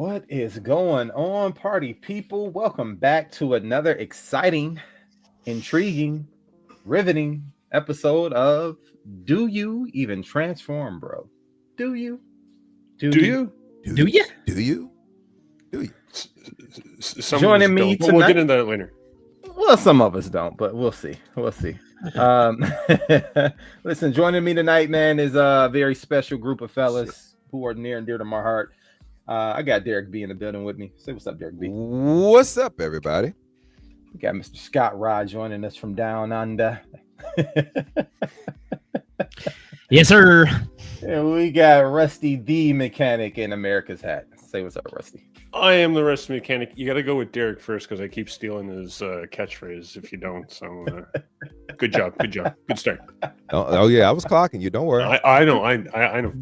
What is going on, party people? Welcome back to another exciting, intriguing, riveting episode of Do You Even Transform, Bro? Do you? Do you? Do you? Do you? Do you? Some Joining of us me don't, but we'll get tonight- into that later. Well, some of us don't, but we'll see. We'll see. Listen, joining me tonight, man, is a very special group of fellas who are near and dear to my heart. I got Derek B in the building with me. Say what's up, Derek B. What's up, everybody? We got Mr. Scott Rod joining us from down under. Yes, sir. And we got Rusty the mechanic in America's hat. Say what's up, Rusty. I am the rest mechanic. You got to go with Derek first because I keep stealing his catchphrase if you don't. So good job. Good job. Good start. Oh yeah, I was clocking you. Don't worry. I know. I know.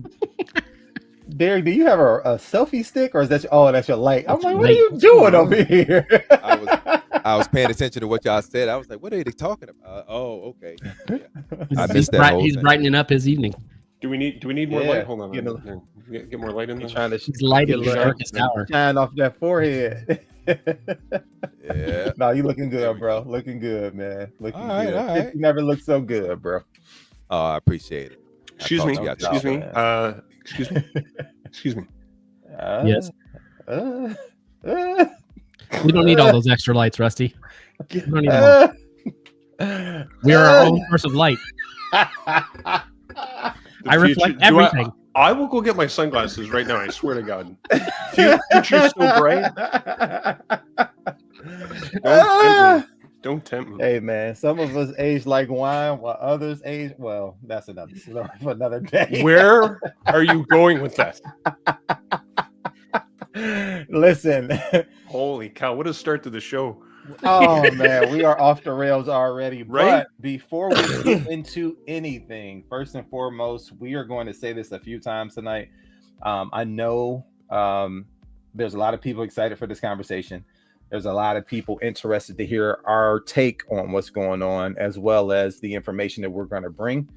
Derek, do you have a selfie stick or is that that's your light? That's I'm like, your what are you light. doing over here? I was paying attention to what y'all said. I was like, what are they talking about? Oh, okay. Yeah. I He's, missed that whole he's thing. brightening up his evening. Do we need more Yeah. light? Hold on. Get Get more light in there. trying to He's lighting get the a darkest hour. shine off that forehead. Yeah. No, you looking There good, we bro. go. Looking good, man. Looking All right, good. all right. You never looked so good, bro. Oh, I appreciate it. Excuse I me. thought you got Excuse me. man. Excuse me. Excuse me. Yes. Uh, We don't need all those extra lights, Rusty. We don't need them all. We are our own source of light. The I reflect everything. I will go get my sunglasses right now. I swear to God. Future's so bright. Don't tempt me. Hey man, some of us age like wine, while others age. Well, that's another story for another day. Where are you going with that? Listen, Holy cow! What a start to the show. oh man, we are off the rails already. Right? But before we get into anything, first and foremost, we are going to say this a few times tonight. I know there's a lot of people excited for this conversation. There's a lot of people interested to hear our take on what's going on, as well as the information that we're going to bring.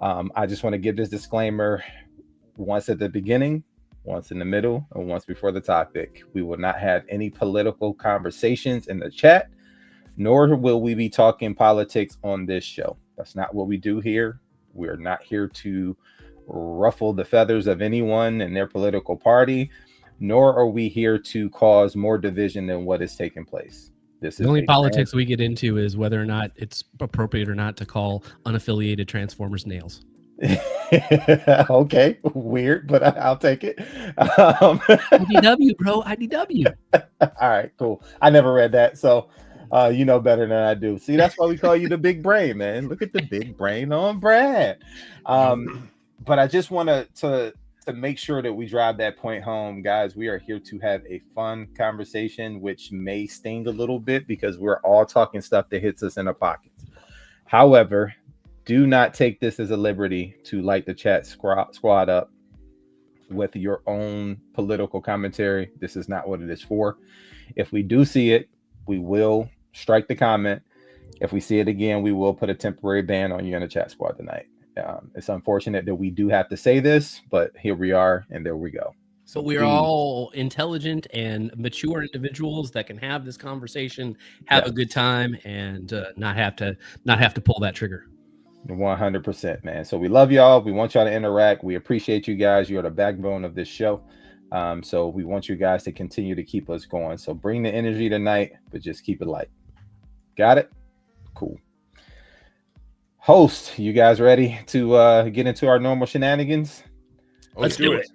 I just want to give this disclaimer once at the beginning, once in the middle, and once before the topic. We will not have any political conversations in the chat, nor will we be talking politics on this show. That's not what we do here. We're not here to ruffle the feathers of anyone and their political party, nor are we here to cause more division than what is taking place. This The is only a politics we get into is whether or not it's appropriate or not to call unaffiliated Transformers nails. Okay, weird, but I'll take it. IDW, bro. IDW. All right, cool. I never read that, so you know better than I do. See, that's why we call you the big brain, man. Look at the big brain on Brad. But I just want to make sure that we drive that point home, guys. We are here to have a fun conversation, which may sting a little bit because we're all talking stuff that hits us in the pockets. However, do not take this as a liberty to light the chat squad up with your own political commentary. This is not what it is for. If we do see it, we will strike the comment. If we see it again, we will put a temporary ban on you in the chat squad tonight. It's unfortunate that we do have to say this, but here we are, and there we go. So we are all intelligent and mature individuals that can have this conversation, have a good time, and not have to pull that trigger. 100%, man. So we love y'all. We want y'all to interact. We appreciate you guys. You're the backbone of this show. So we want you guys to continue to keep us going. So bring the energy tonight, but just keep it light. Got it? Cool. Host, you guys ready to get into our normal shenanigans? Let's do it.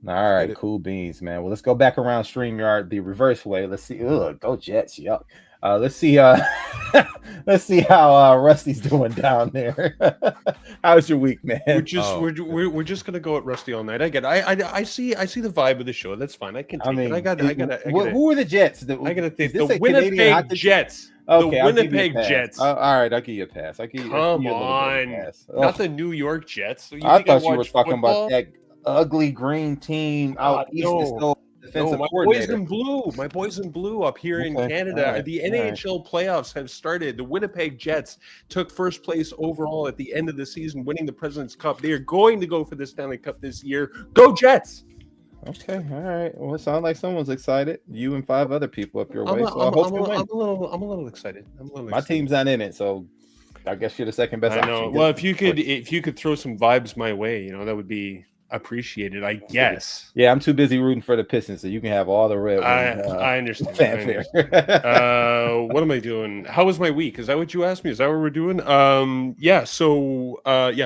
All right, cool beans, man. Well, let's go back around StreamYard the reverse way. Let's see. Go Jets, yuck. Let's see. Let's see how Rusty's doing down there. How's your week, man? We're just gonna go at Rusty all night. I get. I see the vibe of the show. That's fine. I can take it. I got. Who are the Jets? I gotta think is this the a Canadian Winnipeg hockey- Jets. Okay, The I'll give you a Winnipeg pass. Jets. All right, I'll give you a pass. Come a little bit of a on, pass. not the New York Jets. I thought you were talking about that ugly green team out east. No. Defensive my coordinator. My boys in blue up here in Okay, Canada. all right, The all right. NHL playoffs have started. The Winnipeg Jets took first place overall at the end of the season, winning the President's Cup. They are going to go for the Stanley Cup this year. Go Jets! Okay, all right. Well, it sounds like someone's excited. You and 5 other people up your I'm way. a, So I I'm, hope I'm, you a, win. I'm a little excited. I'm a little My excited. team's not in it, so I guess you're the second best I know. option. Well, if you could throw some vibes my way, that would be appreciated, I guess. Yeah, I'm too busy rooting for the Pistons, so you can have all the Red Wings. I understand. Fanfare. What am I doing? How was my week? Is that what you asked me? Is that what we're doing? Yeah. So,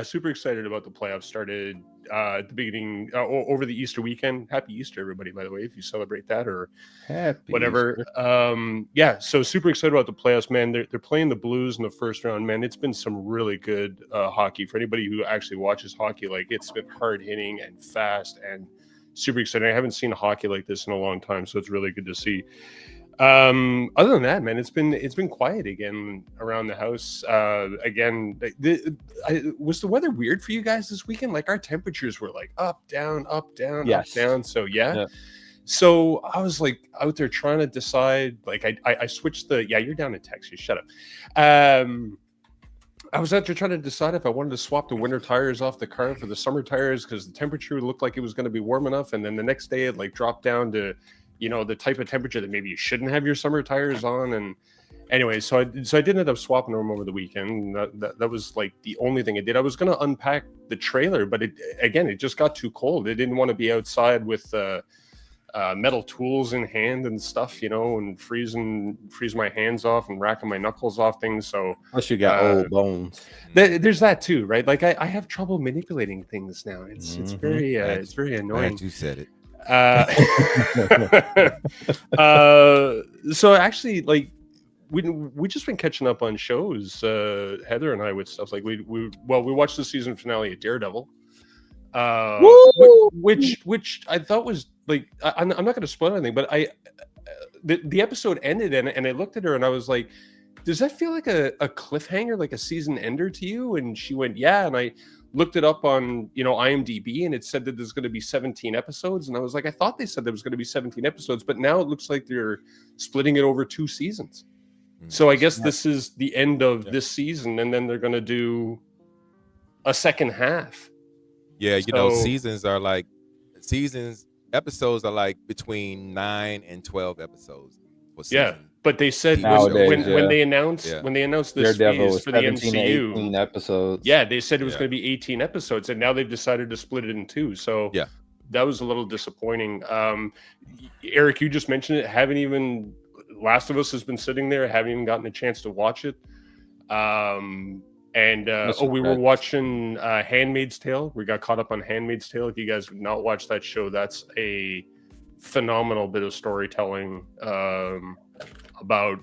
super excited about the playoffs. Started at the beginning over the Easter weekend. Happy Easter, everybody! By the way, if you celebrate that or Happy whatever. Easter. So super excited about the playoffs, man. They're playing the Blues in the first round, man. It's been some really good hockey for anybody who actually watches hockey. Like, it's been hard hitting and fast and super exciting. I haven't seen hockey like this in a long time, so it's really good to see. Other than that, man, it's been quiet again around the house. Again, was the weather weird for you guys this weekend? Like, our temperatures were like up, down, up, down, Yes. up, down. So Yeah. So I was like out there trying to decide. Like, I switched you're down in Texas. Shut up. I was out there trying to decide if I wanted to swap the winter tires off the car for the summer tires because the temperature looked like it was going to be warm enough, and then the next day it like dropped down to, the type of temperature that maybe you shouldn't have your summer tires on. And anyway, so I did end up swapping them over the weekend. That was like the only thing I did. I was going to unpack the trailer, but it just got too cold. I didn't want to be outside with metal tools in hand and stuff, and freeze my hands off and racking my knuckles off things. So Plus you got old bones. There's that too, right? Like, I have trouble manipulating things now. It's very it's very annoying. Glad you said it. So actually, like, we just been catching up on shows, Heather and I, with stuff like we watched the season finale of Daredevil, which I thought was like, I'm not going to spoil anything, but the episode ended and I looked at her and I was like, does that feel like a cliffhanger, like a season ender to you? And she went, yeah. And I looked it up on, IMDb, and it said that there's going to be 17 episodes. And I was like, I thought they said there was going to be 17 episodes, but now it looks like they're splitting it over 2 seasons. So I guess this is the end of this season, and then they're going to do a second half. Yeah, episodes are like between 9 and 12 episodes. Yeah, but they said Nowadays, when they announced this phase for the MCU episodes. Yeah, they said it was going to be 18 episodes, and now they've decided to split it in 2. So yeah, that was a little disappointing. Eric, you just mentioned it. Last of Us has been sitting there. Haven't even gotten a chance to watch it. We were watching Handmaid's Tale. We got caught up on Handmaid's Tale. If you guys have not watched that show, that's a phenomenal bit of storytelling about.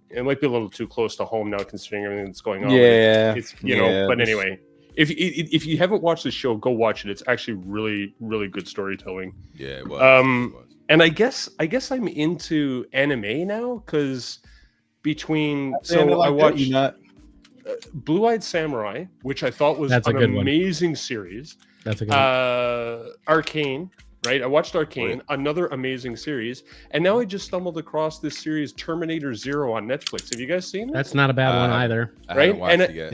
It might be a little too close to home now, considering everything that's going on. Yeah, But anyway, if you haven't watched the show, go watch it. It's actually really, really good storytelling. Yeah, it was. And I guess I'm into anime now because I watched Blue-Eyed Samurai, which I thought was an amazing series. That's a good one. Arcane, right? I watched Arcane, another amazing series, and now I just stumbled across this series Terminator Zero on Netflix. Have you guys seen it? That's not a bad one either, right?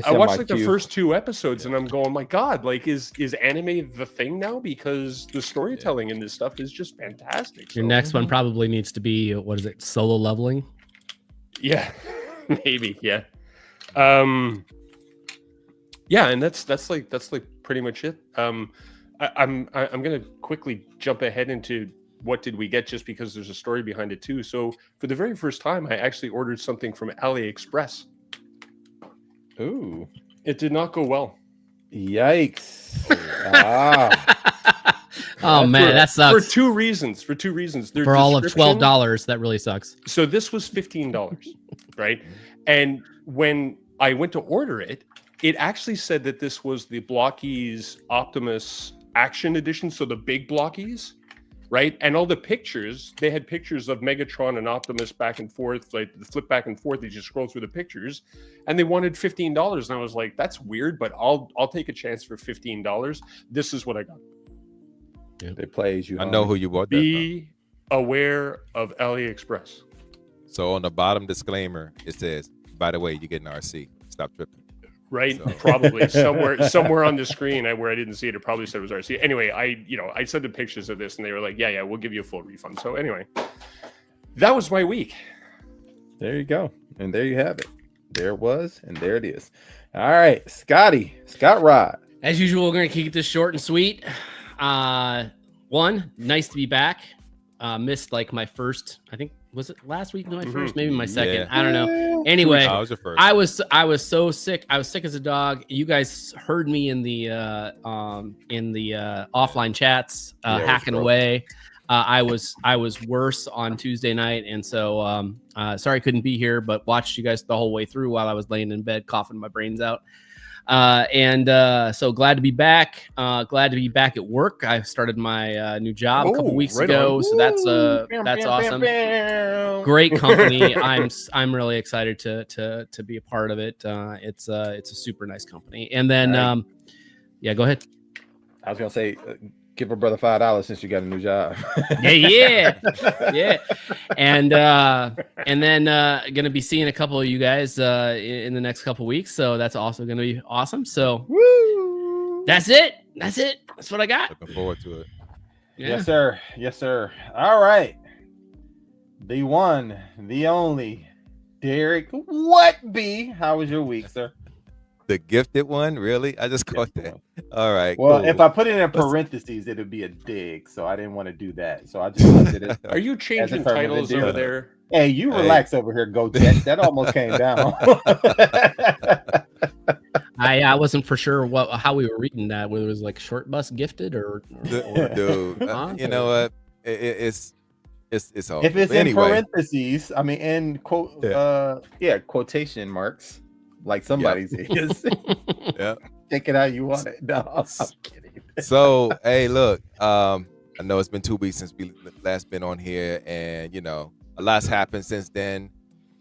I watched like the first 2 episodes, and I'm going, my God, like, is anime the thing now? Because the storytelling in this stuff is just fantastic. Your next one probably needs to be, what is it, Solo Leveling? Yeah, maybe, yeah. And that's like pretty much it. I'm gonna quickly jump ahead into what did we get, just because there's a story behind it too. So for the very first time, I actually ordered something from AliExpress. Ooh, it did not go well. Yikes! Oh man, that sucks. For two reasons. For all of $12, that really sucks. So this was $15, right? And when I went to order it, it actually said that this was the Blockies Optimus Action Edition, so the big Blockies, right? And all the pictures, they had pictures of Megatron and Optimus back and forth, like the flip back and forth as you scroll through the pictures, and they wanted $15. And I was like, that's weird, but I'll take a chance for $15. This is what I got. They plays you. I know who you bought that Be aware of AliExpress. So on the bottom disclaimer, it says, by the way, you get an RC. Stop tripping. Right, So. probably somewhere on the screen where I didn't see it. It probably said it was RC. Anyway, I sent the pictures of this, and they were like, "Yeah, we'll give you a full refund." So anyway, that was my week. There you go, and there you have it. There it was, and there it is. All right, Scott Rod. As usual, we're gonna keep this short and sweet. One, nice to be back. Missed like my first, I think, was it last week? My first, maybe my second. Yeah. I don't know. Anyway, I was your first. I was so sick. I was sick as a dog. You guys heard me in the offline chats hacking away. I was worse on Tuesday night, and so sorry I couldn't be here, but watched you guys the whole way through while I was laying in bed coughing my brains out. So glad to be back. Glad to be back at work. I started my new job a couple weeks ago, so that's awesome. Great company. I'm really excited to be a part of it. It's a super nice company. And then yeah, go ahead. I was gonna say, give a brother $5 since you got a new job. yeah. And then gonna be seeing a couple of you guys in the next couple of weeks. So that's also gonna be awesome. So Woo! that's it. That's what I got. Looking forward to it. Yeah. Yes, sir. All right. The one, the only, Derek. What B? How was your week, sir? The gifted one, really? I just caught that. All right. Well, cool. if I put it in parentheses, it'd be a dig. So I didn't want to do that. So I just left it. Are you changing permanent titles deal. over there? Hey, you relax over here, Go Jets. That almost came down. I wasn't for sure how we were reading that, whether it was like short bus gifted or Dude, you know what? It's all. If it's But anyway, in parentheses, I mean in quote, quotation marks, like somebody's is. yeah. Take it how you want it. No, I'm kidding. So, hey, look, I know it's been 2 weeks since we last been on here, and a lot's happened since then.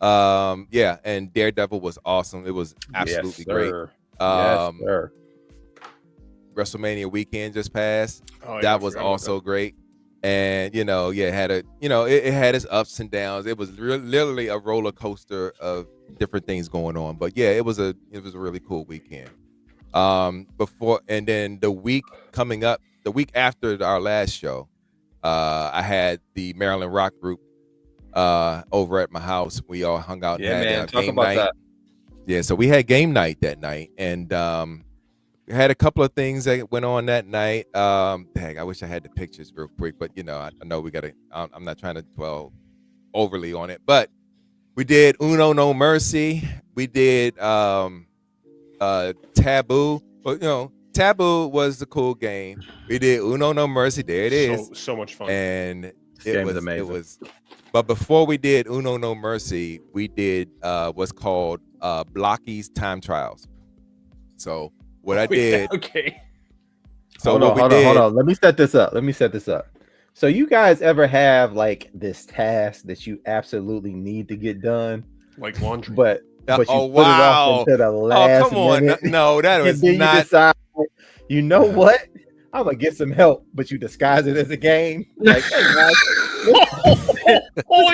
And Daredevil was awesome. It was absolutely great. Yes, sir. WrestleMania weekend just passed. Oh, That was also great. And it had it had its ups and downs. It was literally a roller coaster of different things going on. But yeah, it was a really cool weekend. And then the week coming up, the week after our last show, I had the Maryland Rock Group over at my house. We all hung out and had talk game about night. that. Yeah, so we had game night that night, and we had a couple of things that went on that night. Dang, I wish I had the pictures real quick, but I know we gotta. I'm not trying to dwell overly on it, but we did Uno No Mercy. We did Taboo. But Taboo was a cool game. We did Uno No Mercy. There it is. So much fun. And Game was amazing. It was. But before we did Uno No Mercy, we did what's called Blocky's Time Trials. So what I did. Okay. So hold on. Let me set this up. So you guys ever have like this task that you absolutely need to get done, Like laundry? but you put it wow. off into the last come on. minute, No, that and was then not. you decide, you know what? I'm gonna get some help, but you disguise it as a game. Like, hey guys,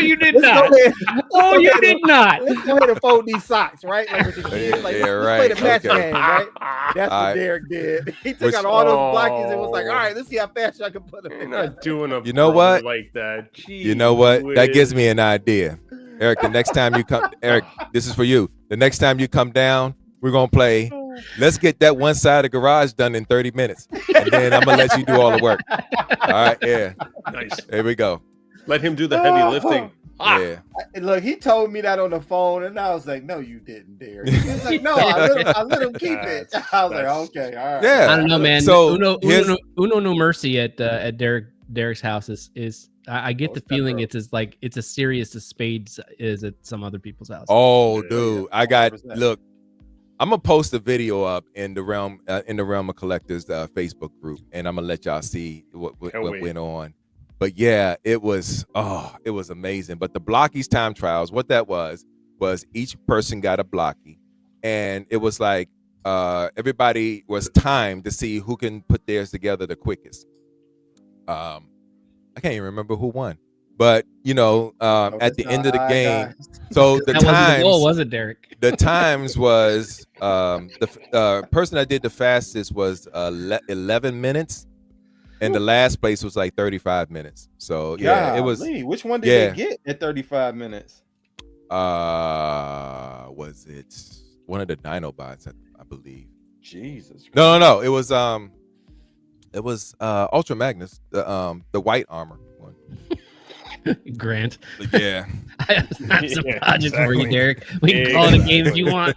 you did not. You did not. Let's go ahead and fold these socks, right? Like with the kids, like let's play the match game, right? That's what Derek did. He took out all those blockies and was like, all right, let's see how fast I can put them You're in. not doing a You know what? like that. Jeez, You know what? That gives me an idea. Eric, the next time you come, Eric, this is for you. The next time you come down, we're going to play. Let's get that one side of the garage done in 30 minutes. And then I'm going to let you do all the work. All right. Yeah. Nice. There we go. Let him do the heavy lifting. Yeah. Look, he told me that on the phone, and I was like, "No, you didn't, Derek." He was like, "No, I let him keep it." I was like, "Okay, all right." Yeah. I don't know, man. So Uno No Mercy at Derek's house is I get the feeling it's as serious as Spades is at some other people's house. Oh, dude. I got 100%. look. I'm gonna post a video up in the realm of collectors Facebook group, and I'm gonna let y'all see what went on. But yeah, it was amazing. But the Blockies Time Trials, what that was each person got a Blocky, and it was like everybody was timed to see who can put theirs together the quickest. I can't even remember who won, But at the end of the game, so the that wasn't the goal, times was it, Derek? the times was the person that did the fastest was 11 minutes, and the last place was like 35 minutes. So yeah, it was. Which one did they get at 35 minutes? Was it one of the Dinobots? I believe. Jesus. No. It was Ultra Magnus, the white armor one. Grant. Yeah. I just for you, Derek. We can call it a game if you want.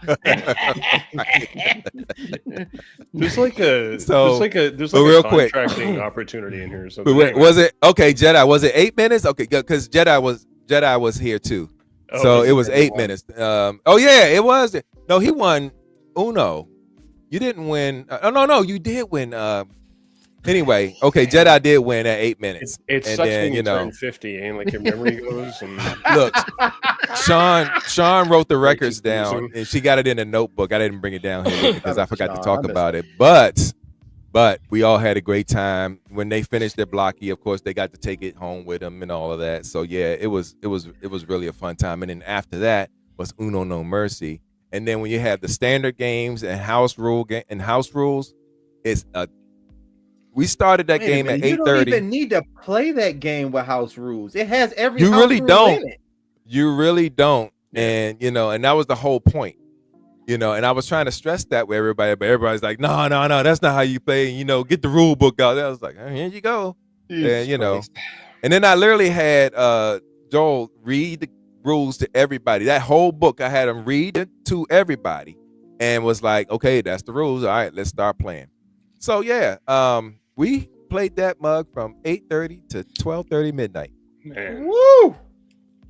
There's like a real contracting opportunity in here. So was it okay, Jedi? Was it 8 minutes? Okay, because Jedi was here too. So it was 8 minutes. Oh yeah, it was. No, he won Uno. You didn't win. No, you did win. Anyway, okay, Jedi did win at 8 minutes. It sucks when you turn 50, and like your memory goes. And... Look, Sean wrote the records down, and she got it in a notebook. I didn't bring it down here because I forgot to talk about it. But we all had a great time when they finished their blocky. Of course, they got to take it home with them and all of that. So yeah, it was really a fun time. And then after that was Uno No Mercy. And then when you have the standard games and house rules, it's a. We started that game at 8:30. You don't even need to play that game with house rules. It has every. You really don't. In it. You really don't. And and that was the whole point. And I was trying to stress that with everybody, but everybody's like, no, that's not how you play. Get the rule book out. I was like, here you go. And and then I literally had Joel read the rules to everybody. That whole book I had him read it to everybody, and was like, okay, that's the rules. All right, let's start playing. So yeah, we played that mug from 8:30 to 12:30 midnight. Man. Woo!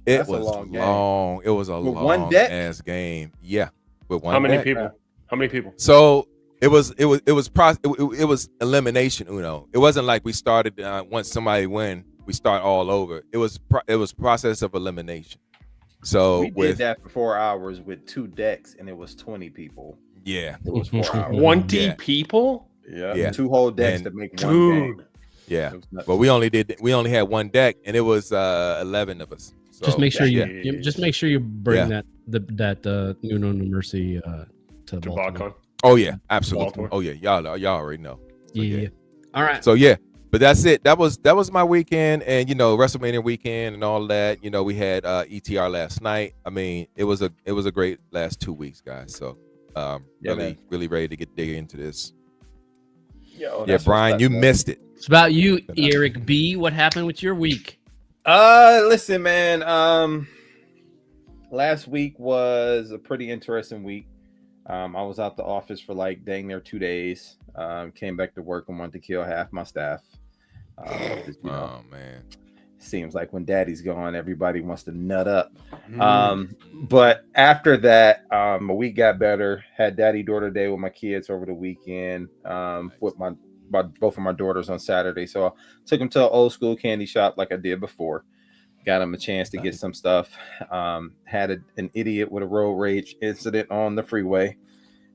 It was long. It was a long ass game. Yeah. With one How many deck. people? How many people? So it was elimination Uno. It wasn't like we started once somebody win, we start all over. It was process of elimination. So we did that for 4 hours with 2 decks, and it was 20 people. Yeah. It was 4 hours. 20 people? Yeah. 2 whole decks to make one game. Yeah. But we only had one deck, and it was 11 of us. So, just make sure you bring that Uno No Mercy to BotCon. Oh yeah, absolutely. Baltimore. Oh yeah, y'all already know. So, yeah. All right. So yeah, but that's it. That was my weekend, and WrestleMania weekend and all that. We had ETR last night. I mean, it was a great last 2 weeks, guys. So really ready to dig into this. Yeah, Brian, you missed it. It's about you, Eric B. What happened with your week? Listen, man. Last week was a pretty interesting week. I was out the office for like dang near 2 days. Came back to work and wanted to kill half my staff. Oh man. Seems like when daddy's gone, everybody wants to nut up. But after that, a week got better. Had daddy-daughter day with my kids over the weekend. With both of my daughters on Saturday. So I took them to an old school candy shop like I did before. Got them a chance to get some stuff. Had an idiot with a road rage incident on the freeway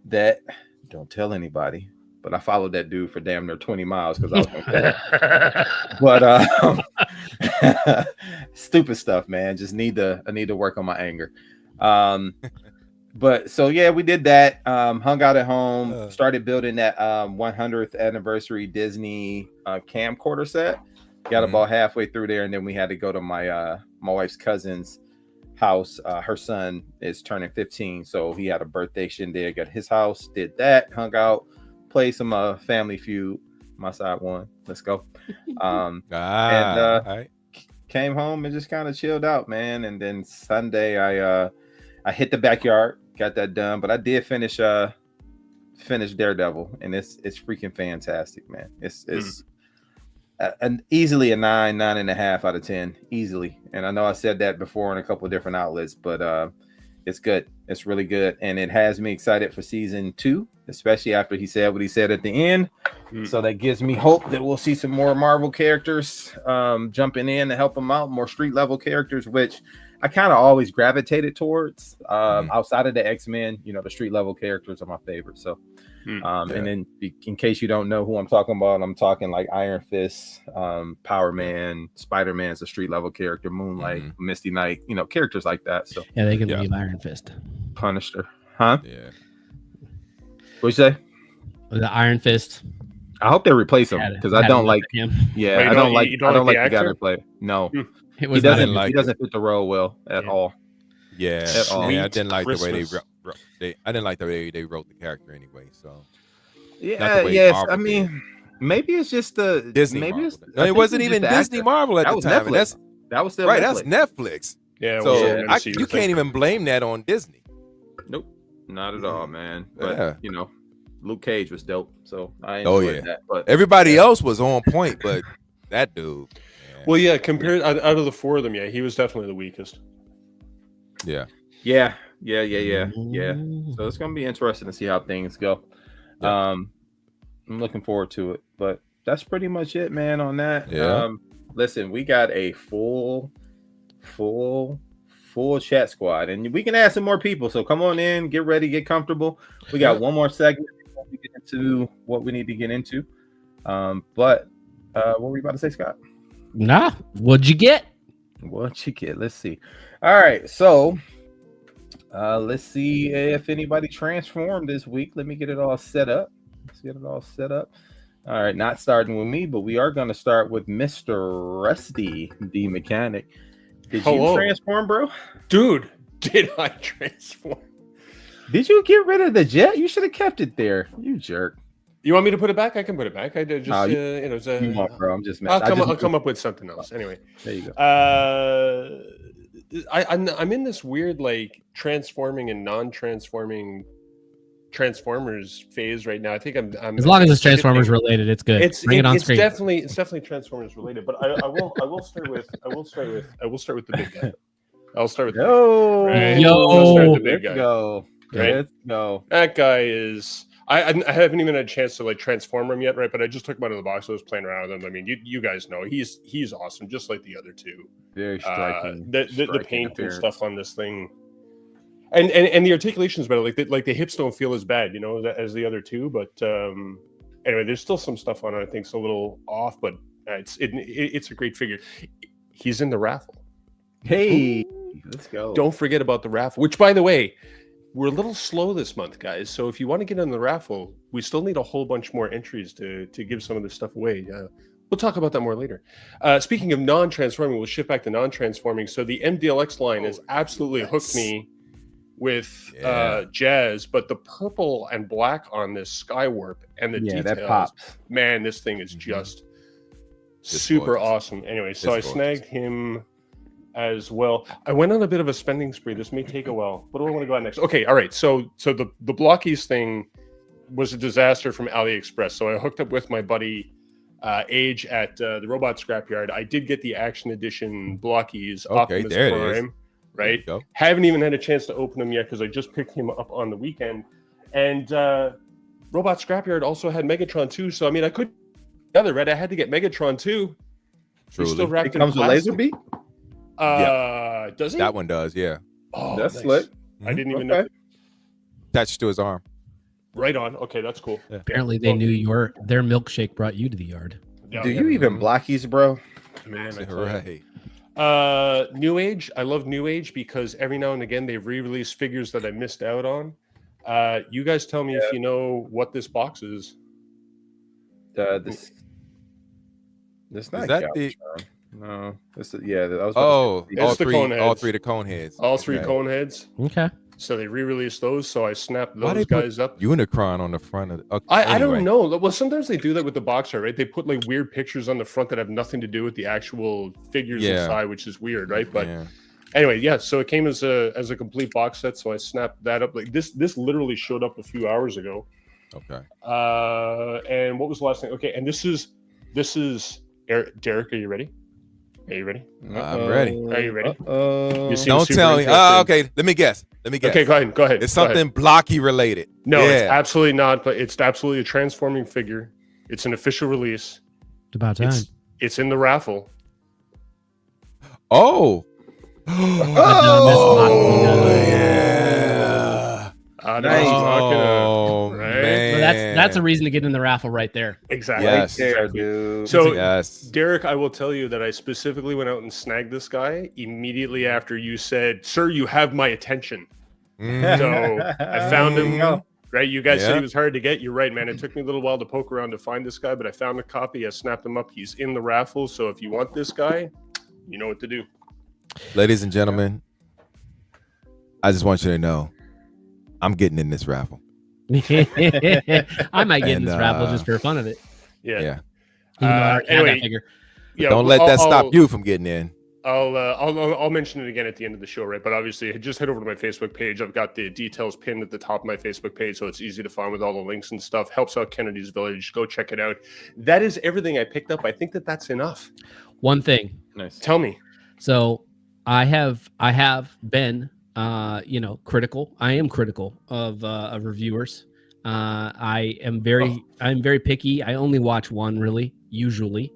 that don't tell anybody. But I followed that dude for damn near 20 miles because I was gonna But stupid stuff, man. I need to work on my anger. But so yeah, we did that. Hung out at home, started building that 100th anniversary Disney camcorder set. Got about halfway through there, and then we had to go to my wife's cousin's house. Her son is turning 15, so he had a birthday shindig at his house. Did that, hung out, played some Family Feud. My side won. Let's go. Came home and just kind of chilled out, man. And then Sunday, I hit the backyard, got that done. But I did finish Daredevil, and it's freaking fantastic, man. It's easily a 9.5 out of 10, easily. And I know I said that before in a couple of different outlets, but it's good. It's really good, and it has me excited for season 2 especially after he said what he said at the end. So that gives me hope that we'll see some more Marvel characters jumping in to help him out, more street level characters, which I kind of always gravitated towards. Outside of the X-Men, you know, the street level characters are my favorite. So, and then in case you don't know who I'm talking about, I'm talking like Iron Fist, Power Man, Spider-Man's a street level character, Moonlight, Misty Knight, you know, characters like that. So yeah, they can leave Iron Fist. Punisher, huh? Yeah. What'd you say? The Iron Fist. I hope they replace him because I don't like him. Yeah, I don't like the guy that play. No, he doesn't fit the role well at all. Yeah, At all. I didn't like the way I didn't like the way they wrote the character anyway. So I mean, maybe it's just the Disney. Maybe no, it wasn't even Disney Marvel at the time. That was still right. Netflix. That's Netflix. Yeah. So you can't even blame that on Disney. Nope, not at all, man. But you know, Luke Cage was dope, so I enjoyed that. But everybody else was on point, but that dude. Man. Well, yeah, compared out of the four of them, he was definitely the weakest. Yeah. So it's gonna be interesting to see how things go. Yeah. I'm looking forward to it, but that's pretty much it, man. On that, listen, we got a full chat squad, and we can add some more people. So come on in, get ready, get comfortable. We got one more segment before we get into what we need to get into. But what were you about to say, Scott? Nah, what'd you get? Let's see. All right, so let's see if anybody transformed this week. Let me get it all set up. All right, not starting with me, but we are going to start with Mr. Rusty, the mechanic. Did you transform, bro? Dude, did I transform? Did you get rid of the jet? You should have kept it there. You jerk. You want me to put it back? I can put it back. I did just, you want, bro. I'm just. I'll come up with something else. Anyway, there you go. I'm in this weird like transforming and non-transforming Transformers phase right now. I think I'm as long as it's Transformers related, it's good. Bring it on screen. It's definitely Transformers related. But I will start with the big guy. I'll start with the big guy. Let's go. That guy is. I haven't even had a chance to like transform him yet, right? But I just took him out of the box. I was playing around with him. I mean, you guys know he's awesome, just like the other two. Very striking. The paint and stuff on this thing, and the articulation is better. Like the hips don't feel as bad, you know, as the other two. But anyway, there's still some stuff on it. I think it's a little off, but it's a great figure. He's in the raffle. Hey, let's go! Don't forget about the raffle. Which, by the way, we're a little slow this month, guys. So if you want to get in the raffle, we still need a whole bunch more entries to give some of this stuff away. We'll talk about that more later. Speaking of non-transforming, we'll shift back to non-transforming. So the MDLX line has absolutely hooked me with Jazz, but the purple and black on this Skywarp and the details, that pops. Man, this thing is just super awesome. Anyway, so I snagged him as well. I went on a bit of a spending spree. This may take a while. What do I want to go on next? Okay, all right. So the blockies thing was a disaster from AliExpress. So I hooked up with my buddy Age at the Robot Scrapyard. I did get the Action Edition blockies. Optimus Prime, right? Haven't even had a chance to open them yet because I just picked him up on the weekend. And Robot Scrapyard also had Megatron 2. So I mean, I could together, right? I had to get Megatron 2. Still wrapped in plastic. It comes with Laserbeak? Does it? That one does, yeah. Oh, that's slick. I didn't even know. Attached to his arm. Right on. Okay, that's cool. Yeah. Apparently, they knew their milkshake brought you to the yard. Do you even blockies, bro? Man, right. New Age. I love New Age because every now and again they re-release figures that I missed out on. You guys tell me if you know what this box is. This not is that the. No, that was. All three of the cone heads. All three cone heads. Okay. So they re-released those. So I snapped those guys up. Unicron on the front of. I don't know. Well, sometimes they do that with the box art, right? They put like weird pictures on the front that have nothing to do with the actual figures inside, which is weird, right? But anyway, so it came as a complete box set. So I snapped that up. Like this literally showed up a few hours ago. Okay. And what was the last thing? Okay, and this is Derek. Are you ready? Are you ready? I'm ready. Are you ready? Don't tell me. Okay, let me guess. Okay, go ahead. It's something blocky related. No, it's absolutely not. But it's absolutely a transforming figure. It's an official release. It's about time. It's in the raffle. Oh. Yeah. Man. So that's a reason to get in the raffle right there. Exactly. Yes. Exactly. So, Derek, I will tell you that I specifically went out and snagged this guy immediately after you said, "Sir, you have my attention." So I found him. Right, you guys said he was hard to get. You're right, man. It took me a little while to poke around to find this guy, but I found a copy. I snapped him up. He's in the raffle. So if you want this guy, you know what to do. Ladies and gentlemen, I just want you to know, I'm getting in this raffle. I might get in this raffle just for fun of it. Yeah. Anyway, don't let that stop you from getting in. I'll mention it again at the end of the show, right? But obviously, just head over to my Facebook page. I've got the details pinned at the top of my Facebook page, so it's easy to find with all the links and stuff. Helps out Kennedy's Village. Go check it out. That is everything I picked up. I think that's enough. One thing. Nice. Tell me. So I have been critical. I am critical of reviewers. I'm very picky. I only watch one usually.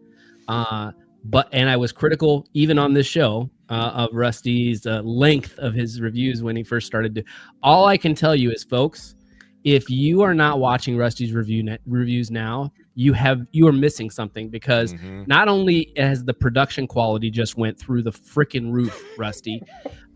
And I was critical even on this show of Rusty's length of his reviews when he first started. All I can tell you is, folks, if you are not watching Rusty's reviews now, you are missing something, because not only has the production quality just went through the freaking roof, Rusty.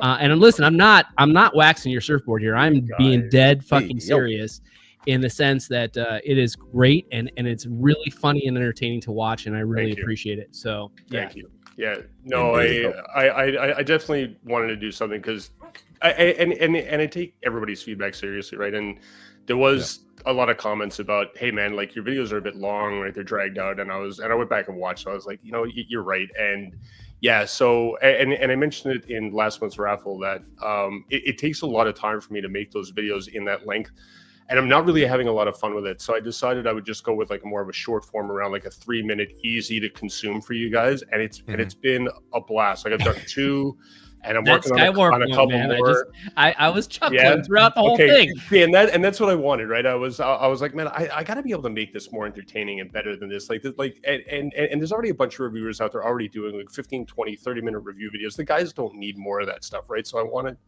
And listen, I'm not waxing your surfboard here. I'm being dead fucking serious. In the sense that it is great and it's really funny and entertaining to watch, and I really appreciate it. So thank you. Yeah, no, I definitely wanted to do something because I take everybody's feedback seriously, right? And there was a lot of comments about, hey man, like your videos are a bit long, right? They're dragged out, and I went back and watched. So I was like, you're right, and yeah. So and I mentioned it in last month's raffle that it takes a lot of time for me to make those videos in that length. And I'm not really having a lot of fun with it. So I decided I would just go with like more of a short form, around like a 3-minute, easy to consume for you guys. And it's been a blast. Like I've done 2, and I'm working on a couple more. I was chuckling throughout the whole thing. Yeah, and that's what I wanted, right? I was like, man, I got to be able to make this more entertaining and better than this. And there's already a bunch of reviewers out there already doing like 15, 20, 30-minute review videos. The guys don't need more of that stuff, right? So I wanted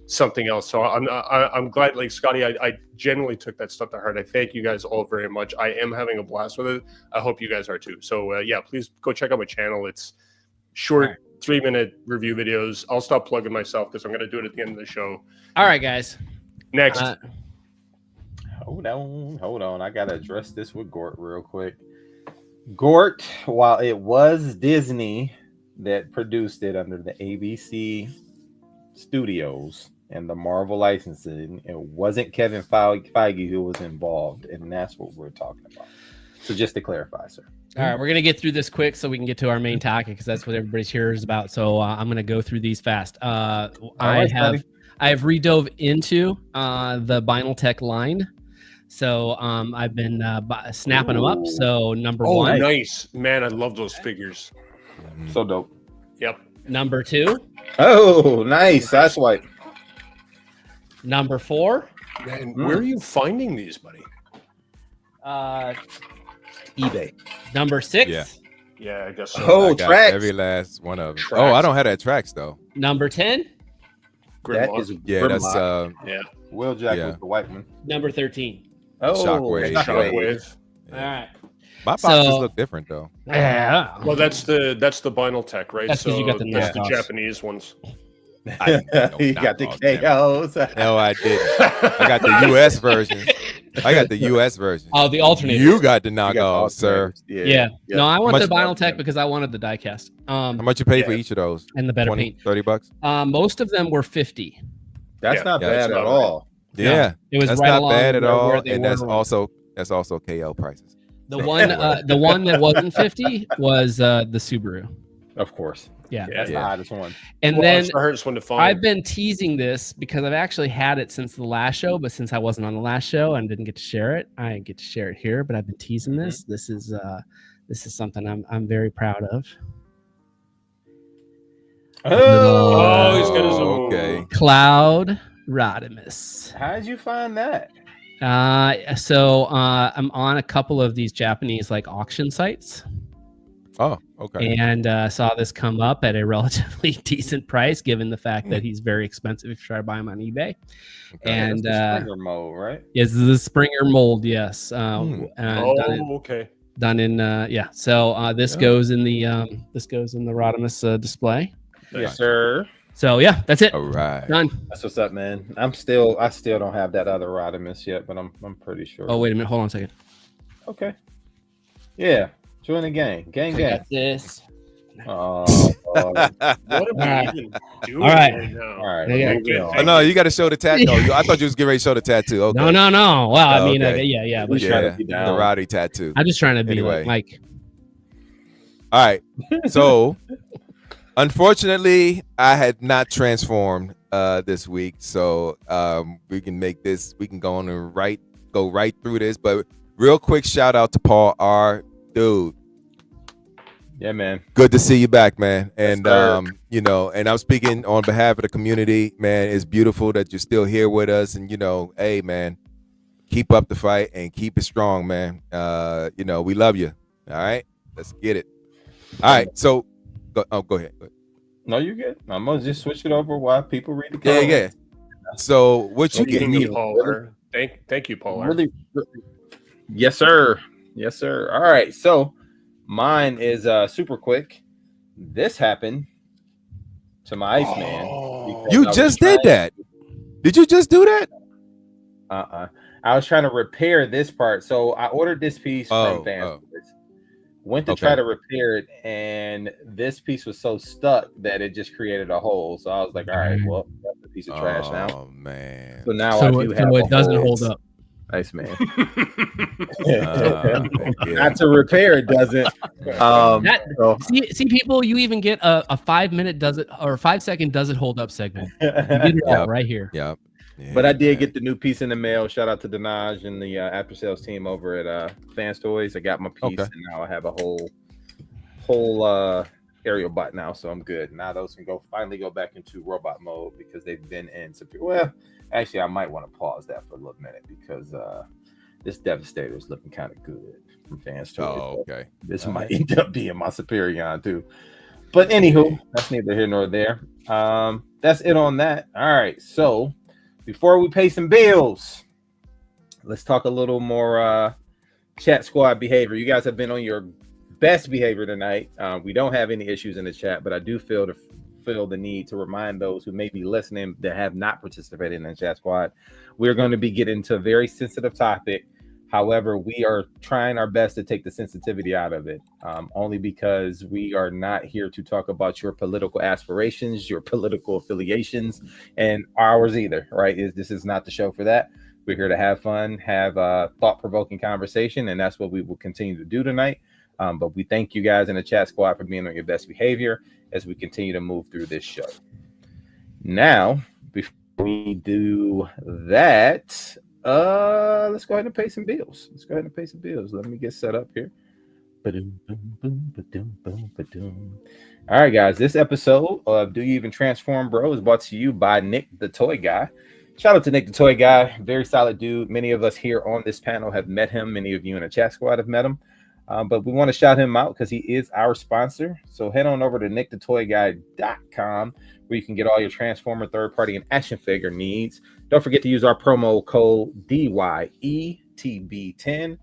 something else. So I'm glad, like Scotty, I genuinely took that stuff to heart. I thank you guys all very much. I am having a blast with it. I hope you guys are too. So please go check out my channel. It's short 3-minute review videos. I'll stop plugging myself because I'm going to do it at the end of the show. All right, guys. Next. Hold on. I got to address this with Gort real quick. Gort, while it was Disney that produced it under the ABC Studios and the Marvel licensing, it wasn't Kevin Feige who was involved, and that's what we're talking about. So just to clarify, sir. All right, we're gonna get through this quick so we can get to our main topic, because that's what everybody's here is about. So I'm gonna go through these fast. I have redove into the Vinyltech line. So I've been snapping them up. So number 1. Nice, man! I love those figures. So dope. Yep. Number 2. Oh, nice. That's white. Number 4. Man, where are you finding these, buddy? eBay. Number 6. Yeah, I guess so. Oh, Tracks. Every last one of them. Oh, I don't have that Tracks though. Number 10. That is that's Will Jack with the white one. Number 13. Oh, Shockwave. All right. My boxes look different though. Yeah. Well, that's the Vinyltech, right? That's because you got the the Japanese ones. He got the KOs. No, I didn't. I got the US version. Oh, the alternate. You got the knockoff, sir. Yeah. No, I want the Vinyltech because I wanted the diecast. How much you pay for each of those? And the better paint. $30? Most of them were 50. That's not bad at all. Yeah. It was that's right not bad at all. And that's also KO prices. The one that wasn't 50 was the Subaru. Of course. Yeah. That's the hottest one. And then it's the hardest one to find. I've been teasing this because I've actually had it since the last show, but since I wasn't on the last show and didn't get to share it, I get to share it here. But I've been teasing this. This is something I'm very proud of. Oh, he's got his own. Okay. Cloud Rodimus. How did you find that? So I'm on a couple of these Japanese like auction sites. Oh, okay. And saw this come up at a relatively decent price, given the fact that he's very expensive if you try to buy him on eBay. Okay. And Springer mold, right? yes, this is the Springer mold. Yes. Okay. Done in yeah. So this goes in the Rodimus display. Yes, sir. So yeah, that's it. All right. Done. That's what's up, man. I still don't have that other Rodimus yet, but I'm pretty sure. Oh wait a minute, hold on a second. Okay. Yeah. Join the gang. Gang. Got this. Oh, What are we Alright. even doing Alright. right now? all right. Yeah. Moving on. Oh, no, you got to show the tattoo. No, I thought you was getting ready to show the tattoo. Okay. No. Well, I Oh, mean, okay. yeah. But We trying to Yeah, be the down. Roddy tattoo. I'm just trying to be Anyway. like All right. So, unfortunately, I had not transformed this week, so we can make this. We can go on and go right through this. But real quick, shout out to Paul R. Dude, Yeah, man. good to see you back, man. And sir. and I'm speaking on behalf of the community, man. It's beautiful that you're still here with us, and hey, man, keep up the fight and keep it strong, man. We love you. All right, let's get it. All right, so go ahead. No, you good. I'm gonna just switch it over while people read the Yeah, comments. yeah. So what you King get? of Paul R. Thank you, Paul R. Really? Yes, sir. Yes, sir. All right. So mine is super quick. This happened to my Iceman. Oh. because You I was just did trying- that. Did you just do that? I was trying to repair this part. So I ordered this piece Oh, from Fans. oh. Went to Okay. try to repair it, and this piece was so stuck that it just created a hole. So I was like, all right, well, that's a piece of trash now. Oh man. So now so, I do have it a doesn't hole. hold up. Iceman. Yeah. Not to repair it doesn't. So- See, people, you even get a 5 minute does it or 5 second does it hold up segment. You get it all Yep. right here. Yeah. But I did get the new piece in the mail. Shout out to Denaj and the after sales team over at Fans Toys. I got my piece, Okay. and now I have a whole aerial bot now, so I'm good. Now those can finally go back into robot mode because they've been in. Well, actually, I might want to pause that for a little minute because this Devastator is looking kind of good from Fans Toys. Oh, okay. This All might right. end up being my Superion too. But anywho, that's neither here nor there. That's it on that. All right. So before we pay some bills, let's talk a little more chat squad behavior. You guys have been on your best behavior tonight. We don't have any issues in the chat, but I do feel the need to remind those who may be listening that have not participated in the chat squad. We're going to be getting into a very sensitive topic. However, we are trying our best to take the sensitivity out of it, only because we are not here to talk about your political aspirations, your political affiliations, and ours either, right? This is not the show for that. We're here to have fun, have a thought-provoking conversation, and that's what we will continue to do tonight. But we thank you guys in the chat squad for being on your best behavior as we continue to move through this show. Now, before we do that, let's go ahead and pay some bills. Let me get set up here. All right, guys. This episode of Do You Even Transform, Bro is brought to you by Nick the Toy Guy. Shout out to Nick the Toy Guy. Very solid dude. Many of us here on this panel have met him. Many of you in the chat squad have met him. But we want to shout him out because he is our sponsor. So head on over to nickthetoyguy.com where you can get all your Transformer third-party and action figure needs. Don't forget to use our promo code DYETB10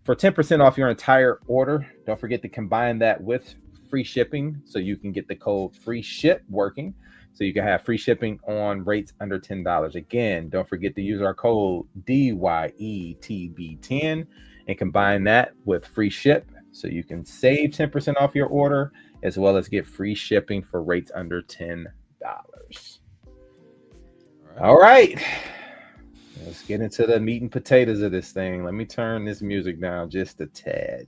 for 10% off your entire order. Don't forget to combine that with free shipping so you can get the code free ship working. So you can have free shipping on rates under $10. Again, don't forget to use our code DYETB10 and combine that with free ship so you can save 10% off your order as well as get free shipping for rates under $10. All right. Let's get into the meat and potatoes of this thing. Let me turn this music down just a tad,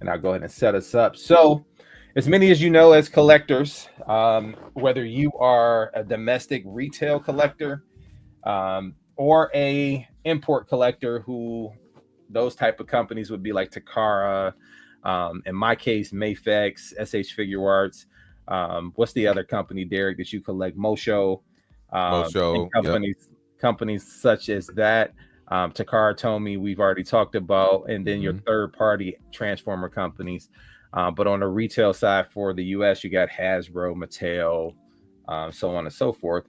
and I'll go ahead and set us up. So, as many as you know as collectors, whether you are a domestic retail collector or a import collector, who those type of companies would be like Takara, In my case, Mayfex, SH Figure Arts. What's the other company, Derek, that you collect? Mosho. Mosho, companies such as that. Takara Tomy, we've already talked about, and then your third-party transformer companies. But on the retail side for the US, you got Hasbro, Mattel, so on and so forth.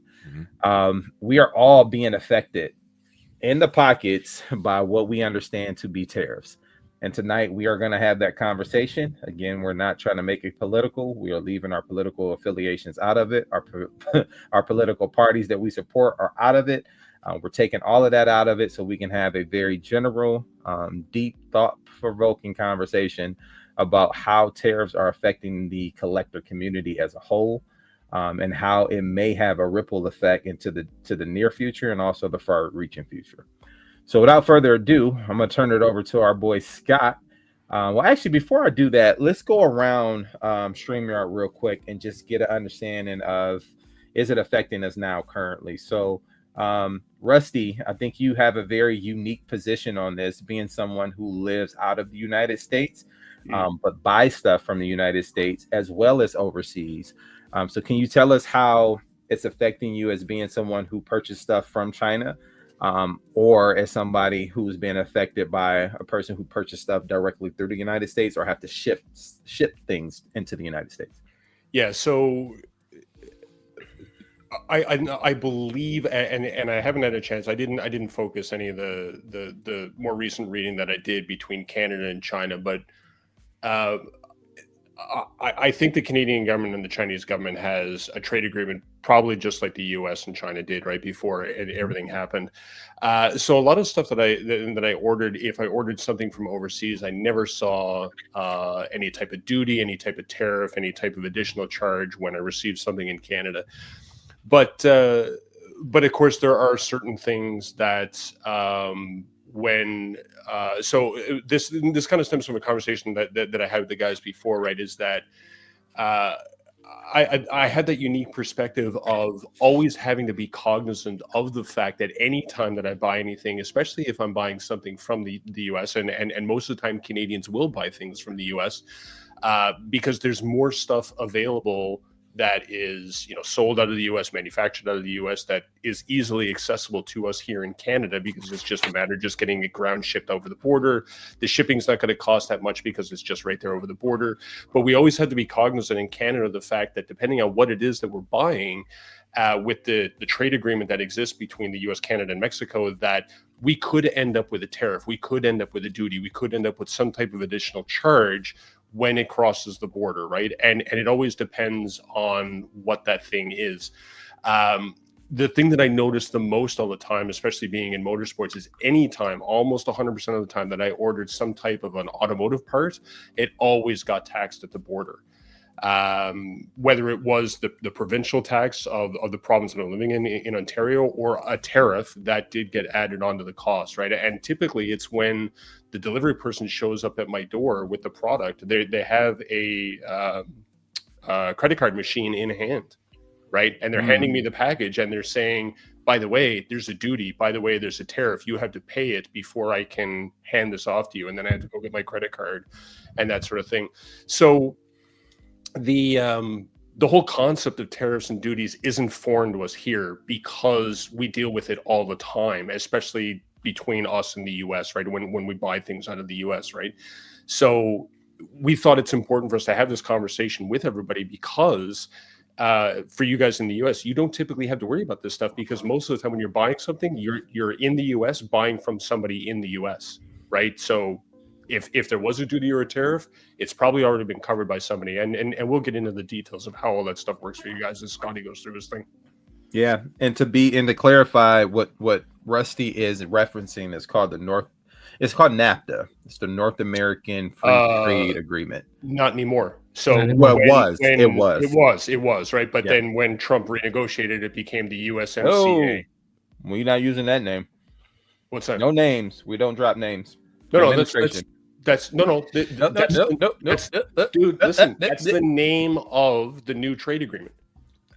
We are all being affected in the pockets by what we understand to be tariffs. And tonight we are going to have that conversation. Again, we're not trying to make it political. We are leaving our political affiliations out of it. Our political parties that we support are out of it. We're taking all of that out of it so we can have a very general, deep, thought-provoking conversation about how tariffs are affecting the collector community as a whole, and how it may have a ripple effect into the near future and also the far-reaching future. So without further ado, I'm going to turn it over to our boy Scott. Well, actually, before I do that, let's go around StreamYard real quick and just get an understanding of, is it affecting us now currently? So Rusty, I think you have a very unique position on this, being someone who lives out of the United States, but buys stuff from the United States as well as overseas. So can you tell us how it's affecting you as being someone who purchased stuff from China, or as somebody who's been affected by a person who purchased stuff directly through the United States or have to ship things into the United States? Yeah, so I believe, and I haven't had a chance. I didn't focus any of the more recent reading that I did between Canada and China, but I think the Canadian government and the Chinese government has a trade agreement, probably just like the U.S. and China did right before everything happened. So a lot of stuff that I ordered, if I ordered something from overseas, I never saw any type of duty, any type of tariff, any type of additional charge when I received something in Canada. But of course, there are certain things that so this kind of stems from a conversation that I had with the guys before, right? Is that I had that unique perspective of always having to be cognizant of the fact that any time that I buy anything, especially if I'm buying something from the US, and most of the time Canadians will buy things from the US, because there's more stuff available that is, sold out of the US, manufactured out of the US, that is easily accessible to us here in Canada, because it's just a matter of just getting it ground shipped over the border. The shipping's not going to cost that much because it's just right there over the border. But we always have to be cognizant in Canada of the fact that depending on what it is that we're buying, with the trade agreement that exists between the US, Canada, and Mexico, that we could end up with a tariff, we could end up with a duty, we could end up with some type of additional charge when it crosses the border, right? And it always depends on what that thing is. The thing that I noticed the most all the time, especially being in motorsports, is anytime, almost 100% of the time that I ordered some type of an automotive part, it always got taxed at the border. Whether it was the provincial tax of the province that I'm living in Ontario, or a tariff that did get added onto the cost, right? And typically it's when the delivery person shows up at my door with the product, they have a credit card machine in hand, right? And they're handing me the package and they're saying, by the way, there's a duty, by the way, there's a tariff, you have to pay it before I can hand this off to you. And then I have to go get my credit card and that sort of thing. So the whole concept of tariffs and duties isn't foreign to us here, because we deal with it all the time, especially between us and the US, right? When we buy things out of the US, right? So we thought it's important for us to have this conversation with everybody, because for you guys in the US, you don't typically have to worry about this stuff, because most of the time when you're buying something, you're in the US buying from somebody in the US, right? So if there was a duty or a tariff, it's probably already been covered by somebody. And we'll get into the details of how all that stuff works for you guys as Scotty goes through his thing. Yeah, and to clarify, what Rusty is referencing is called it's called NAFTA. It's the North American Free Trade Agreement. Not anymore. So it was, right? But then when Trump renegotiated, it became the USMCA. Oh, we're not using that name. What's that? No names. We don't drop names. No, that's dude, listen, that's the name of the new trade agreement.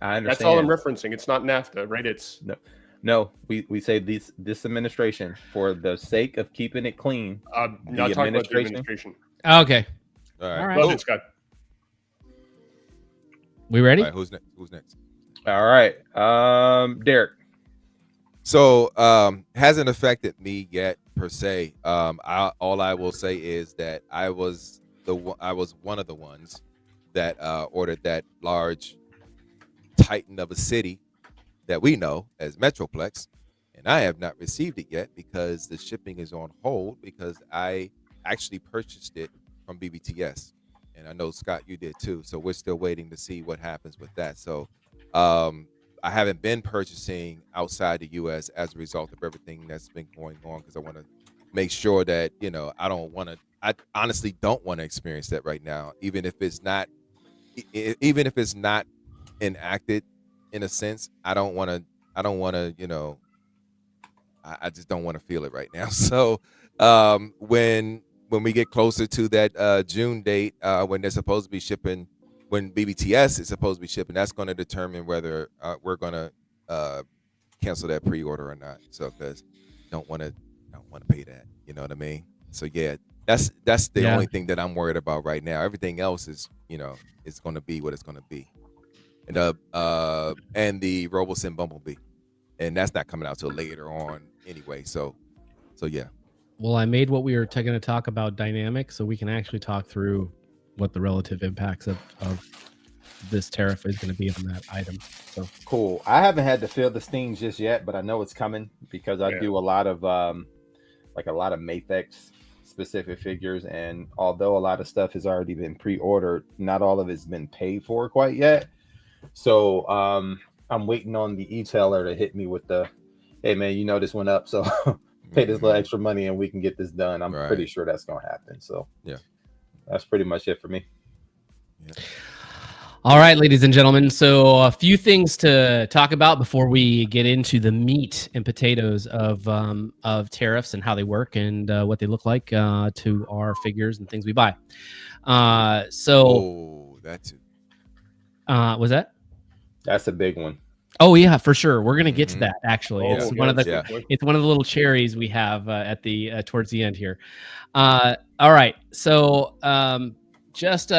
I understand. That's all I'm referencing. It's not NAFTA, right? It's no. We say this administration, for the sake of keeping it clean. Not talking about the administration. Okay. All right. Love it, Scott. We ready? All right, who's next? All right. Derek. So hasn't affected me yet per se. All I will say is that I was one of the ones that ordered that large titan of a city that we know as Metroplex, and I have not received it yet because the shipping is on hold because I actually purchased it from BBTS, and I know Scott, you did too. So we're still waiting to see what happens with that. So I haven't been purchasing outside the U.S. as a result of everything that's been going on because I want to make sure that I honestly don't want to experience that right now, even if it's not enacted in a sense. I just don't want to feel it right now. So when we get closer to that June date, when they're supposed to be shipping, when BBTS is supposed to be shipping, that's going to determine whether we're going to cancel that pre-order or not. So because don't want to pay that, you know what I mean? So yeah, that's the only thing that I'm worried about right now. Everything else is, it's going to be what it's going to be. And the RoboSim Bumblebee, and that's not coming out till later on anyway. So yeah. Well, I made what we were going to talk about dynamic, so we can actually talk through what the relative impacts of this tariff is going to be on that item. So cool. I haven't had to feel the stings just yet, but I know it's coming because I do a lot of Mafex specific figures, and although a lot of stuff has already been pre-ordered, not all of it's been paid for quite yet. So I'm waiting on the e-tailer to hit me with the, hey man, this went up, so pay this little extra money and we can get this done. I'm pretty sure that's gonna happen. So yeah, that's pretty much it for me. Yeah. All right, ladies and gentlemen. So a few things to talk about before we get into the meat and potatoes of tariffs and how they work and what they look like to our figures and things we buy. That's was that? That's a big one. Oh yeah, for sure. We're gonna get to that. Actually, it's one of the little cherries we have at the towards the end here. All right. So just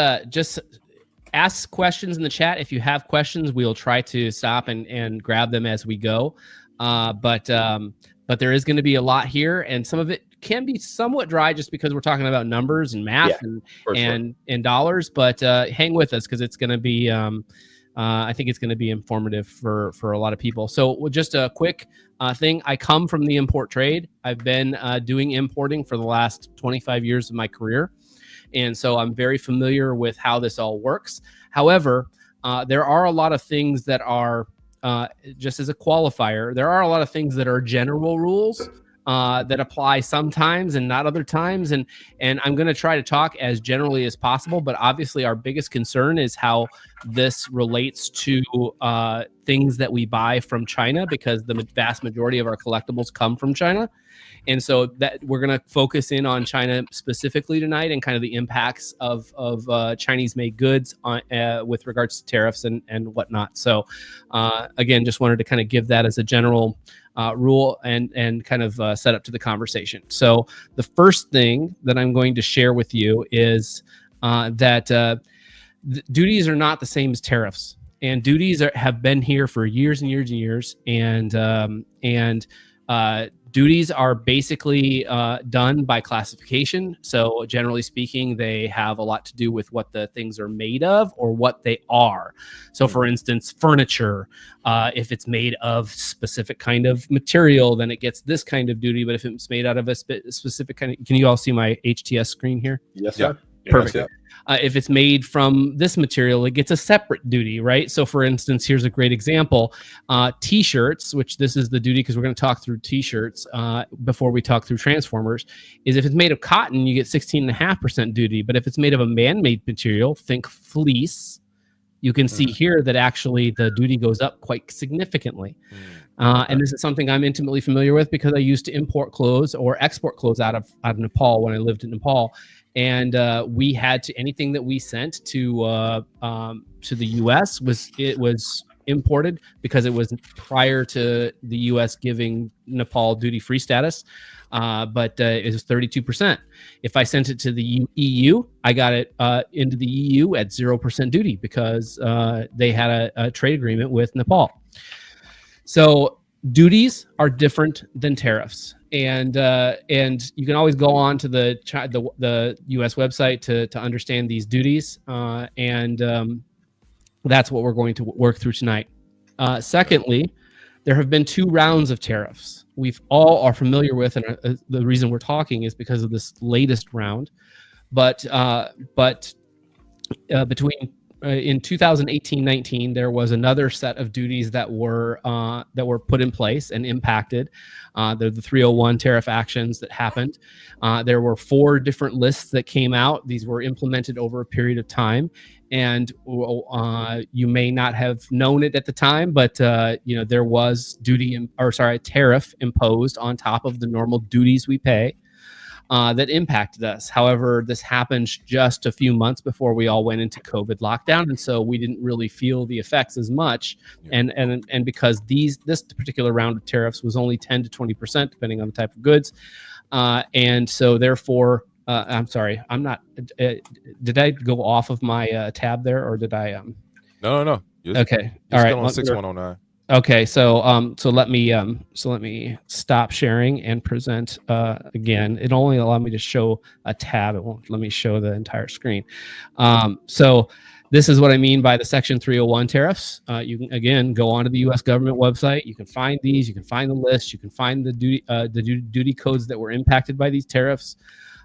ask questions in the chat. If you have questions, we'll try to stop and grab them as we go. But there is going to be a lot here, and some of it can be somewhat dry just because we're talking about numbers and math and dollars. But hang with us because it's going to be. I think it's going to be informative for a lot of people. So just a quick thing. I come from the import trade. I've been doing importing for the last 25 years of my career. And so I'm very familiar with how this all works. However, there are a lot of things that are, just as a qualifier, there are a lot of things that are general rules that apply sometimes and not other times. And I'm going to try to talk as generally as possible. But obviously, our biggest concern is how this relates to things that we buy from China, because the vast majority of our collectibles come from China. And so that we're going to focus in on China specifically tonight and kind of the impacts of Chinese-made goods on, with regards to tariffs and whatnot. So again, just wanted to kind of give that as a general rule and kind of set up to the conversation. So the first thing that I'm going to share with you is that duties are not the same as tariffs, and duties have been here for years and years and years, and duties are basically done by classification. So generally speaking, they have a lot to do with what the things are made of or what they are. So for instance, furniture, if it's made of specific kind of material, then it gets this kind of duty. But if it's made out of a specific kind of, can you all see my HTS screen here? Yes, sir. Perfect. Yes, if it's made from this material, it gets a separate duty, right? So for instance, here's a great example. T-shirts, which this is the duty because we're going to talk through T-shirts before we talk through Transformers, is if it's made of cotton, you get 16.5% duty. But if it's made of a man-made material, think fleece, you can see here that actually the duty goes up quite significantly. And this is something I'm intimately familiar with because I used to import clothes or export clothes out of Nepal when I lived in Nepal. And we had to, anything that we sent to the U.S. was imported because it was prior to the U.S. giving Nepal duty-free status. But it was 32%. If I sent it to the EU, I got it into the EU at 0% duty because they had a trade agreement with Nepal. So duties are different than tariffs, and you can always go on to the U.S. website to understand these duties, and that's what we're going to work through tonight. Secondly, there have been 2 rounds of tariffs. We've all are familiar with, and the reason we're talking is because of this latest round. But between in 2018-19, there was another set of duties that were put in place and impacted. The 301 tariff actions that happened. There were 4 different lists that came out. These were implemented over a period of time, and you may not have known it at the time, but there was tariff imposed on top of the normal duties we pay. That impacted us. However, this happened just a few months before we all went into COVID lockdown, and so we didn't really feel the effects as much. Yeah. And because this particular round of tariffs was only 10 to 20%, depending on the type of goods, and so therefore, I'm sorry, I'm not. Did I go off of my tab there, or did I? No. Okay. You're all still right. on 6109. Okay, so let me stop sharing and present again. It only allowed me to show a tab. It won't let me show the entire screen. So this is what I mean by the Section 301 tariffs. You can again go onto the U.S. government website. You can find these. You can find the list. You can find the duty codes that were impacted by these tariffs,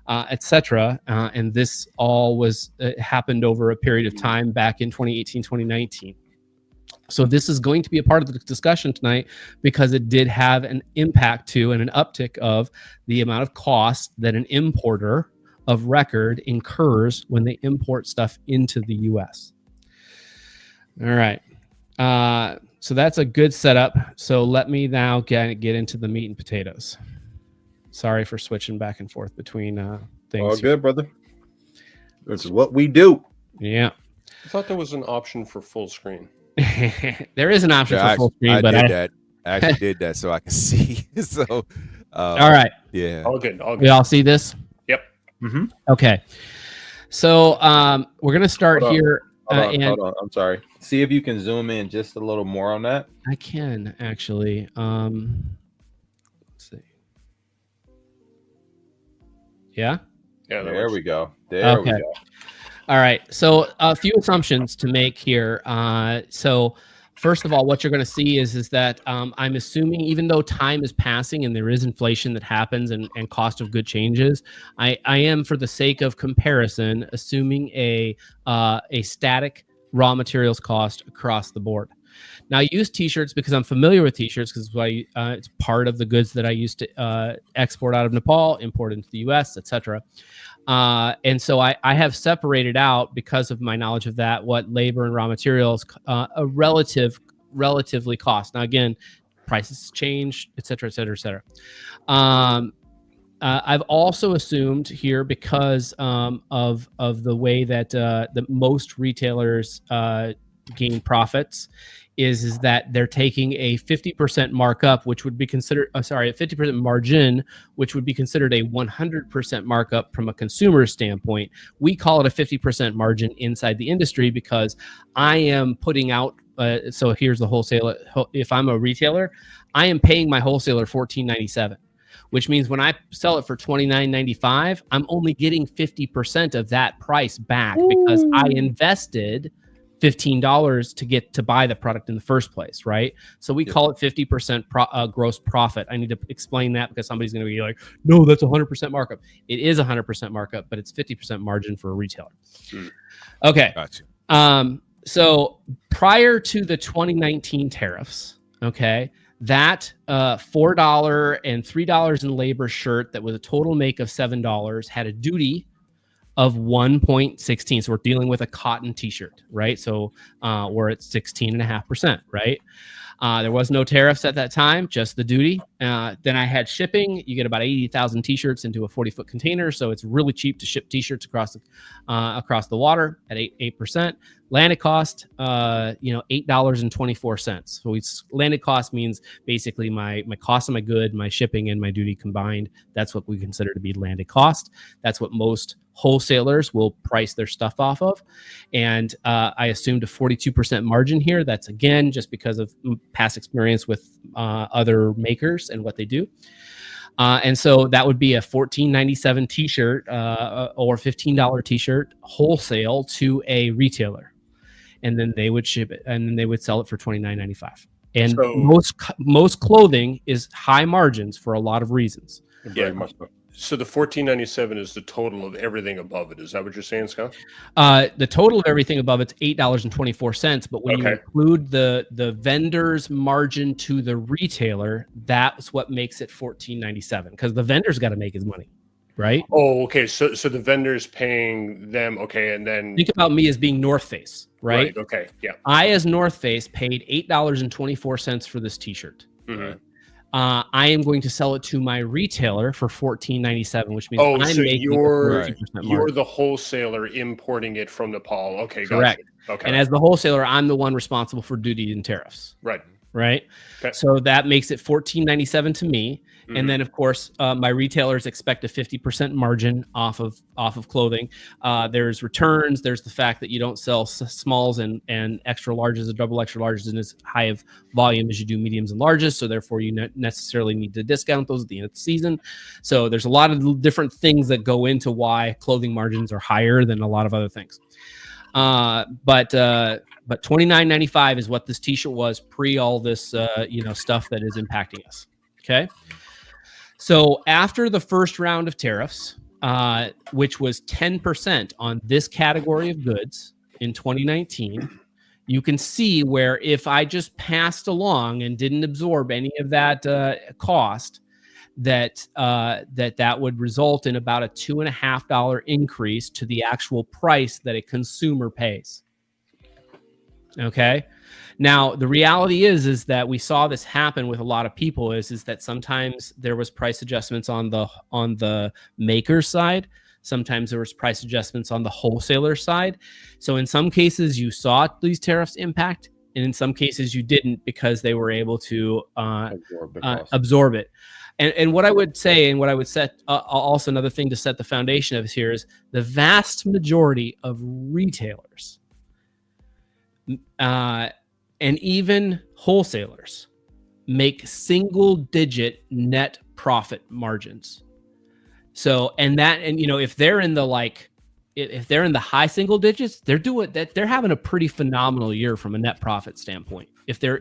etc. And this all was happened over a period of time back in 2018, 2019. So this is going to be a part of the discussion tonight because it did have an impact to and an uptick of the amount of cost that an importer of record incurs when they import stuff into the U.S. All right. So that's a good setup. So let me now get into the meat and potatoes. Sorry for switching back and forth between things. All good, brother. This is what we do. Yeah. I thought there was an option for full screen. There is an option for full screen, but I actually did that so I can see. So, all right, yeah, all good. We all see this. Yep. Mm-hmm. Okay, so we're gonna start here. Hold on. I'm sorry. See if you can zoom in just a little more on that. I can actually. Let's see. Yeah. Yeah. There we go. There we go. All right, so a few assumptions to make here. So first of all, what you're going to see is that I'm assuming, even though time is passing and there is inflation that happens and cost of good changes, I am, for the sake of comparison, assuming a static raw materials cost across the board. Now, I use T-shirts because I'm familiar with T-shirts because it's part of the goods that I used to export out of Nepal, import into the U.S., etc. And so I have separated out, because of my knowledge of that, what labor and raw materials relatively cost. Now, again, prices change, et cetera, et cetera, et cetera. I've also assumed here, because of the way that the most retailers gain profits, is that they're taking a 50% markup, which would be considered, a 50% margin, which would be considered a 100% markup from a consumer standpoint. We call it a 50% margin inside the industry because I am putting out, so here's the wholesaler. If I'm a retailer, I am paying my wholesaler $14.97, which means when I sell it for $29.95, I'm only getting 50% of that price back because I invested $15 to buy the product in the first place, right? So we call it 50% gross profit. I need to explain that because somebody's going to be like, no, that's 100% markup. It is 100% markup, but it's 50% margin for a retailer. Okay. Gotcha. So prior to the 2019 tariffs, okay, that $4 and $3 in labor shirt that was a total make of $7 had a duty of 1.16. So we're dealing with a cotton t-shirt, right? So we're at 16.5%, right? There was no tariffs at that time, just the duty. Then I had shipping. You get about 80,000 t-shirts into a 40-foot container, so it's really cheap to ship t-shirts across the water at 8%. Landed cost, $8.24. So landed cost means basically my cost of my good, my shipping, and my duty combined. That's what we consider to be landed cost. That's what most wholesalers will price their stuff off of. And I assumed a 42% margin here. That's, again, just because of past experience with other makers and what they do. And so that would be a $14.97 t-shirt or $15 t-shirt wholesale to a retailer. And then they would ship it, and then they would sell it for $29.95. And so, most clothing is high margins for a lot of reasons. Yeah. So the $14.97 is the total of everything above it. Is that what you're saying, Scott? The total of everything above it's $8.24. But when you include the vendor's margin to the retailer, that's what makes it $14.97, because the vendor's got to make his money. Right. Oh, okay. So the vendor's paying them. Okay. And then think about me as being North Face, right? Okay. Yeah. I, as North Face, paid $8.24 for this t-shirt. Mm-hmm. I am going to sell it to my retailer for $14.97, which means I'm making you're the wholesaler importing it from Nepal. Okay. Correct. Gotcha. Okay. And as the wholesaler, I'm the one responsible for duty and tariffs. Right. Okay. So that makes it $14.97 to me. Mm-hmm. And then, of course, my retailers expect a 50% margin off of clothing. There's returns. There's the fact that you don't sell smalls and extra larges or double extra larges in as high of volume as you do mediums and larges. So therefore, you necessarily need to discount those at the end of the season. So there's a lot of different things that go into why clothing margins are higher than a lot of other things. But $29.95 is what this t-shirt was pre all this stuff that is impacting us. Okay. So after the first round of tariffs, which was 10% on this category of goods in 2019, you can see where if I just passed along and didn't absorb any of that cost, that would result in about a $2.50 increase to the actual price that a consumer pays. Okay. Now, the reality is that we saw this happen with a lot of people is that sometimes there was price adjustments on the maker side. Sometimes there was price adjustments on the wholesaler side. So in some cases you saw these tariffs impact, and in some cases you didn't, because they were able to absorb it. And what I would say, and what I would set, also another thing to set the foundation of here is the vast majority of retailers and even wholesalers make single-digit net profit margins. So, if they're in the if they're in the high single digits, they're having a pretty phenomenal year from a net profit standpoint. If they're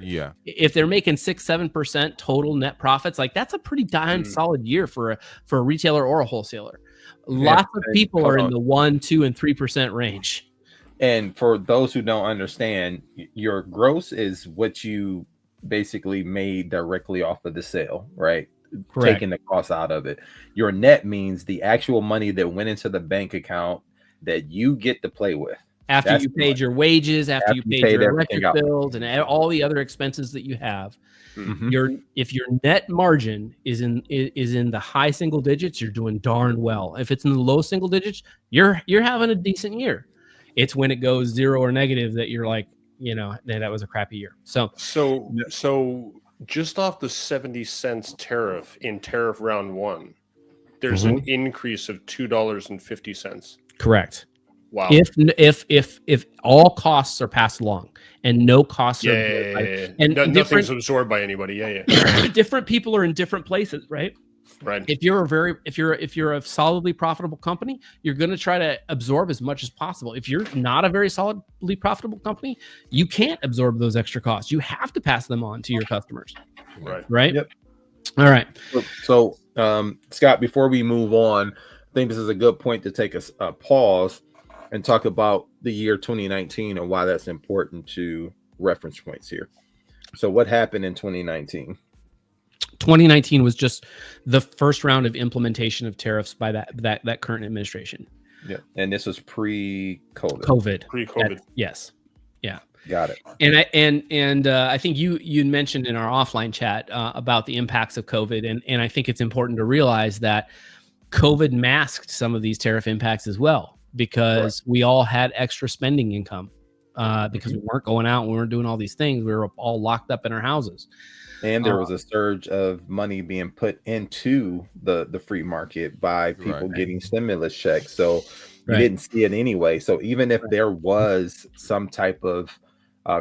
making 6-7% total net profits, that's a pretty damn solid year for a retailer or a wholesaler. Lots of people are in the 1%, 2%, and 3% range. And for those who don't understand, your gross is what you basically made directly off of the sale, right? Correct. Taking the cost out of it. Your net means the actual money that went into the bank account that you get to play with. After you paid your wages, after you paid your electric bills and all the other expenses that you have. Mm-hmm. If your net margin is in the high single digits, you're doing darn well. If it's in the low single digits, you're having a decent year. It's when it goes zero or negative that you're like, that was a crappy year. So just off the 70 cents tariff in tariff round one, there's an increase of $2.50. Correct. Wow. If all costs are passed along and no costs are and nothing's absorbed by anybody. Yeah. Different people are in different places, right? Right. If you're a solidly profitable company, you're going to try to absorb as much as possible. If you're not a very solidly profitable company, you can't absorb those extra costs. You have to pass them on to your customers. Right. Yep. All right. So, Scott, before we move on, I think this is a good point to take a pause and talk about the year 2019 and why that's important to reference points here. So what happened in 2019? 2019 was just the first round of implementation of tariffs by that current administration. Yeah. And this was pre-COVID. Pre-COVID. Yes. Yeah. Got it. And I think you mentioned in our offline chat about the impacts of COVID, and I think it's important to realize that COVID masked some of these tariff impacts as well, because we all had extra spending income because we weren't going out, and we weren't doing all these things. We were all locked up in our houses. And there was a surge of money being put into the free market by people getting stimulus checks. So you didn't see it anyway. So even if there was some type of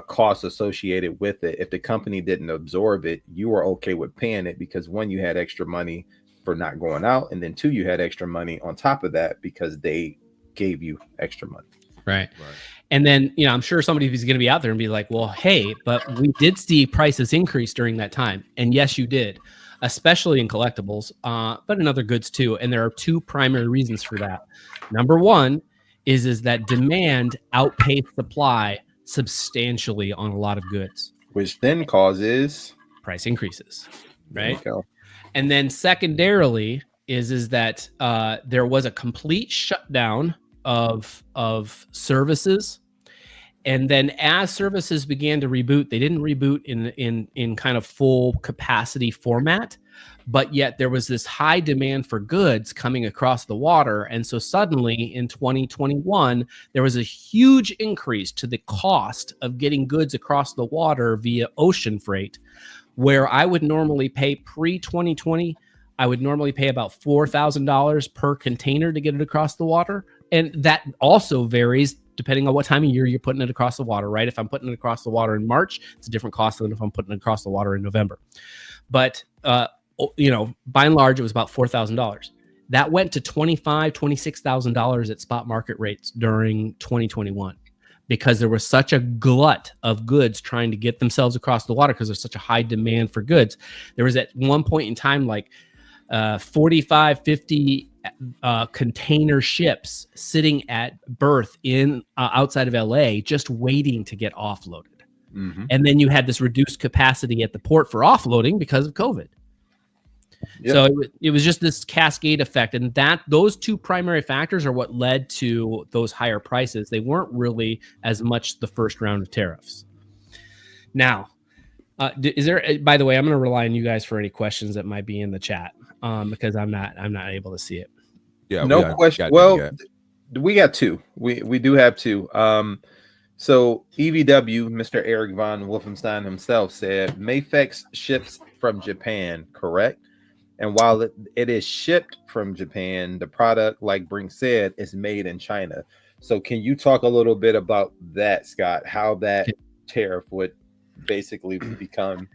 cost associated with it, if the company didn't absorb it, you were okay with paying it, because one, you had extra money for not going out, and then two, you had extra money on top of that because they gave you extra money. Right. And then, I'm sure somebody is going to be out there and be like, well, hey, but we did see prices increase during that time. And yes, you did, especially in collectibles, but in other goods too. And there are two primary reasons for that. Number one is that demand outpaced supply substantially on a lot of goods, which then causes price increases. Right. There you go. And then secondarily is that there was a complete shutdown of services, and then as services began to reboot, they didn't reboot in kind of full capacity format, but yet there was this high demand for goods coming across the water, and so suddenly in 2021 there was a huge increase to the cost of getting goods across the water via ocean freight, where I would normally pay pre-2020, I would normally pay about $4,000 per container to get it across the water. And that also varies depending on what time of year you're putting it across the water, right? If I'm putting it across the water in March, it's a different cost than if I'm putting it across the water in November. But, by and large, it was about $4,000. That went to $25,000, $26,000 at spot market rates during 2021, because there was such a glut of goods trying to get themselves across the water because there's such a high demand for goods. There was at one point in time, like 45, 50 container ships sitting at berth in outside of LA just waiting to get offloaded. And then you had this reduced capacity at the port for offloading because of COVID. So it was just this cascade effect, and those two primary factors are what led to those higher prices. They weren't really as much the first round of tariffs. Now, is there? By the way, I'm going to rely on you guys for any questions that might be in the chat, because I'm not able to see it. Yeah, no question. Well, we got two. We do have two. So EVW, Mr. Eric von Wolfenstein himself said Mayfex ships from Japan, correct? And while it is shipped from Japan, the product, like Brink said, is made in China. So can you talk a little bit about that, Scott? How that tariff would basically become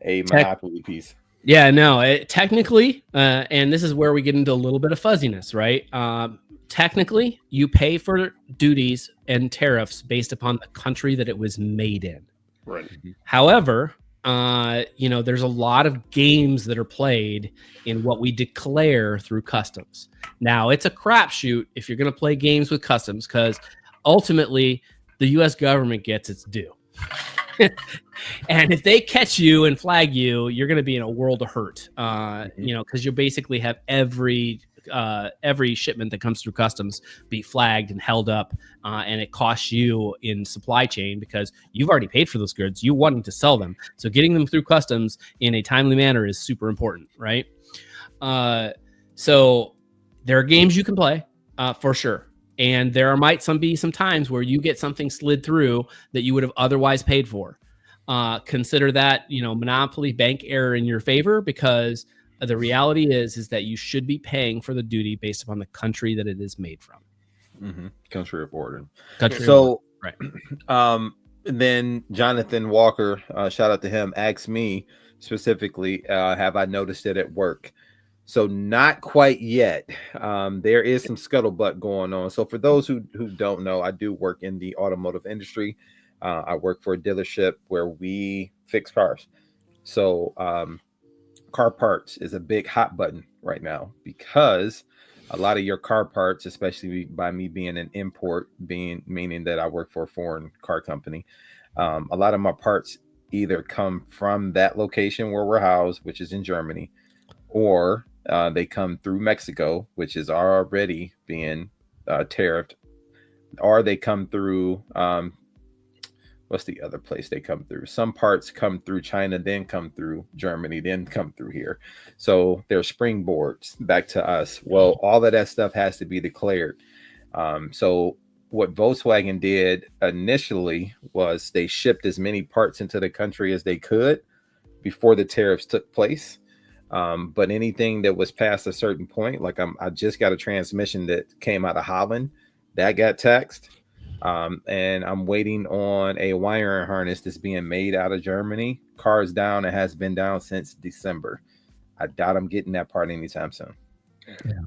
a monopoly piece? Yeah, no, technically, and this is where we get into a little bit of fuzziness, right? Technically, you pay for duties and tariffs based upon the country that it was made in. Right. However, there's a lot of games that are played in what we declare through customs. Now, it's a crapshoot if you're going to play games with customs, because ultimately the U.S. government gets its due. And if they catch you and flag you, you're going to be in a world of hurt, because you basically have every shipment that comes through customs be flagged and held up, and it costs you in supply chain because you've already paid for those goods. You wanting to sell them, so getting them through customs in a timely manner is super important, right? So there are games you can play for sure. And there might be some times where you get something slid through that you would have otherwise paid for. Consider that, monopoly bank error in your favor, because the reality is that you should be paying for the duty based upon the country that it is made from. Country of origin. So, right. Then Jonathan Walker, shout out to him, asked me specifically, have I noticed it at work? So not quite yet. There is some scuttlebutt going on. So for those who don't know, I do work in the automotive industry. I work for a dealership where we fix cars. So car parts is a big hot button right now, because a lot of your car parts, especially by me being an import, meaning that I work for a foreign car company, a lot of my parts either come from that location where we're housed, which is in Germany, or they come through Mexico, which is already being tariffed, or they come through what's the other place they come through? Some parts come through China, then come through Germany, then come through here. So they're springboards back to us. Well, all of that stuff has to be declared. So what Volkswagen did initially was they shipped as many parts into the country as they could before the tariffs took place. But anything that was past a certain point, like I just got a transmission that came out of Holland that got taxed. And I'm waiting on a wiring harness that's being made out of Germany. Car is down. It has been down since December. I doubt I'm getting that part anytime soon. Yeah.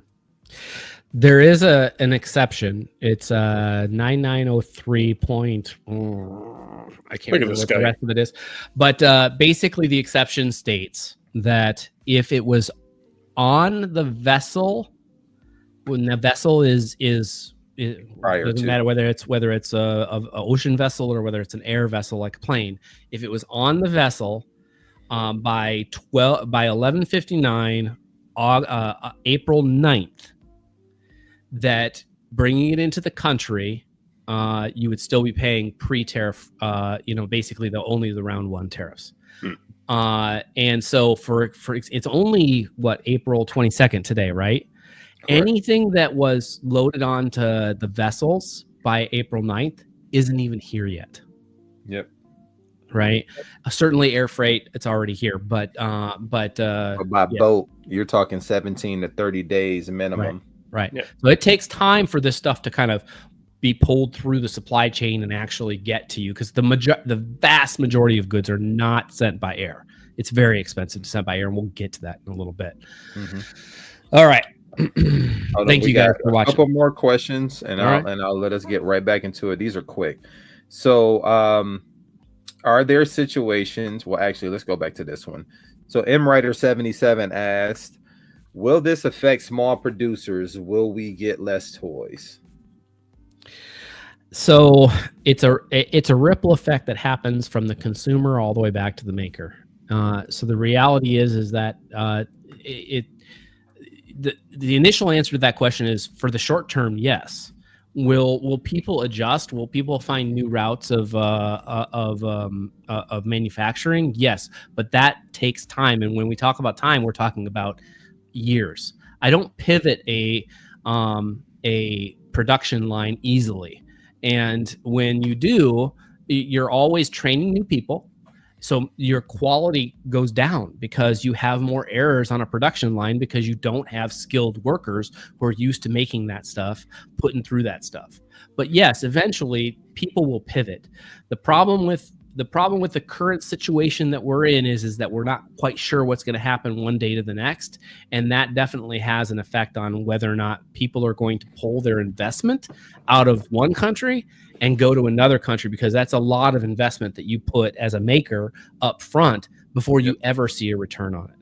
There is an exception. It's 9903 point. I can't remember what the rest of it is. But basically the exception states that if it was on the vessel, when the vessel is it doesn't matter whether it's a ocean vessel or whether it's an air vessel like a plane. If it was on the vessel by 11:59 April 9th, that bringing it into the country, you would still be paying pre-tariff. Basically only the round one tariffs. And so for it's only April 22nd today, right? Correct. Anything that was loaded onto the vessels by April 9th isn't even here yet. Yep. Right. Certainly air freight, it's already here, but by boat, you're talking 17 to 30 days minimum. Right. Yeah. So it takes time for this stuff to kind of be pulled through the supply chain and actually get to you, because the vast majority of goods are not sent by air. It's very expensive to send by air, and we'll get to that in a little bit. Mm-hmm. All right. Thank you guys for watching. A couple more questions, and I'll let us get right back into it. These are quick. So, are there situations? Well, actually, let's go back to this one. So, MWriter77 asked, "Will this affect small producers? Will we get less toys?" So it's a ripple effect that happens from the consumer all the way back to the maker. So the reality is that the initial answer to that question is, for the short term, yes. Will people adjust? Will people find new routes of manufacturing? Yes, but that takes time. And when we talk about time, we're talking about years. I don't pivot a production line easily. And when you do, you're always training new people. So your quality goes down because you have more errors on a production line because you don't have skilled workers who are used to making that stuff, putting through that stuff. But yes, eventually people will pivot. The problem with the current situation that we're in is that we're not quite sure what's going to happen one day to the next. And that definitely has an effect on whether or not people are going to pull their investment out of one country and go to another country, because that's a lot of investment that you put as a maker up front before you ever see a return on it.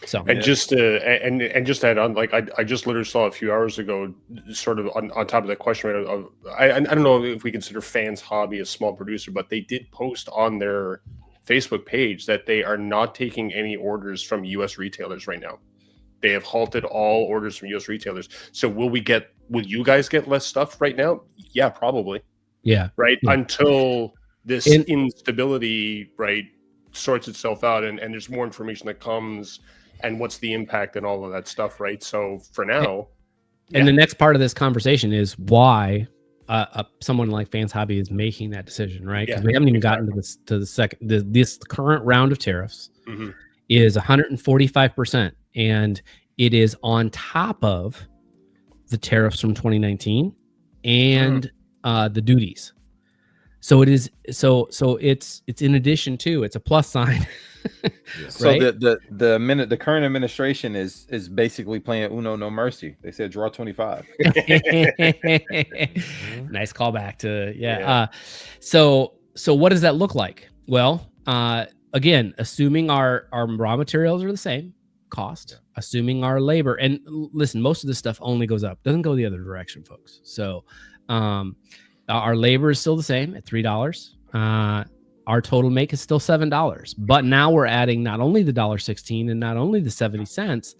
So, and just to add on, like I just literally saw a few hours ago, sort of on top of that question, I don't know if we consider Fans Hobby a small producer, but they did post on their Facebook page that they are not taking any orders from U.S. retailers right now. They have halted all orders from U.S. retailers. So will you guys get less stuff right now? Yeah, probably. Yeah. Right. Yeah. Until this instability, right, sorts itself out and there's more information that comes and what's the impact and all of that stuff. Right. So for now. And the next part of this conversation is why someone like Fans Hobby is making that decision, right? Because we haven't even gotten to this current round of tariffs is 145%. And it is on top of the tariffs from 2019 and the duties. So it is it's in addition to, it's a plus sign. So right? the current administration is basically playing Uno No Mercy. They said draw 25. Nice callback to so what does that look like? Well, again, assuming our raw materials are the same cost, assuming our labor, and listen, most of this stuff only goes up, doesn't go the other direction, folks. So our labor is still the same at $3. Our total make is still $7, but now we're adding not only the $1.16 and not only the 70 cents,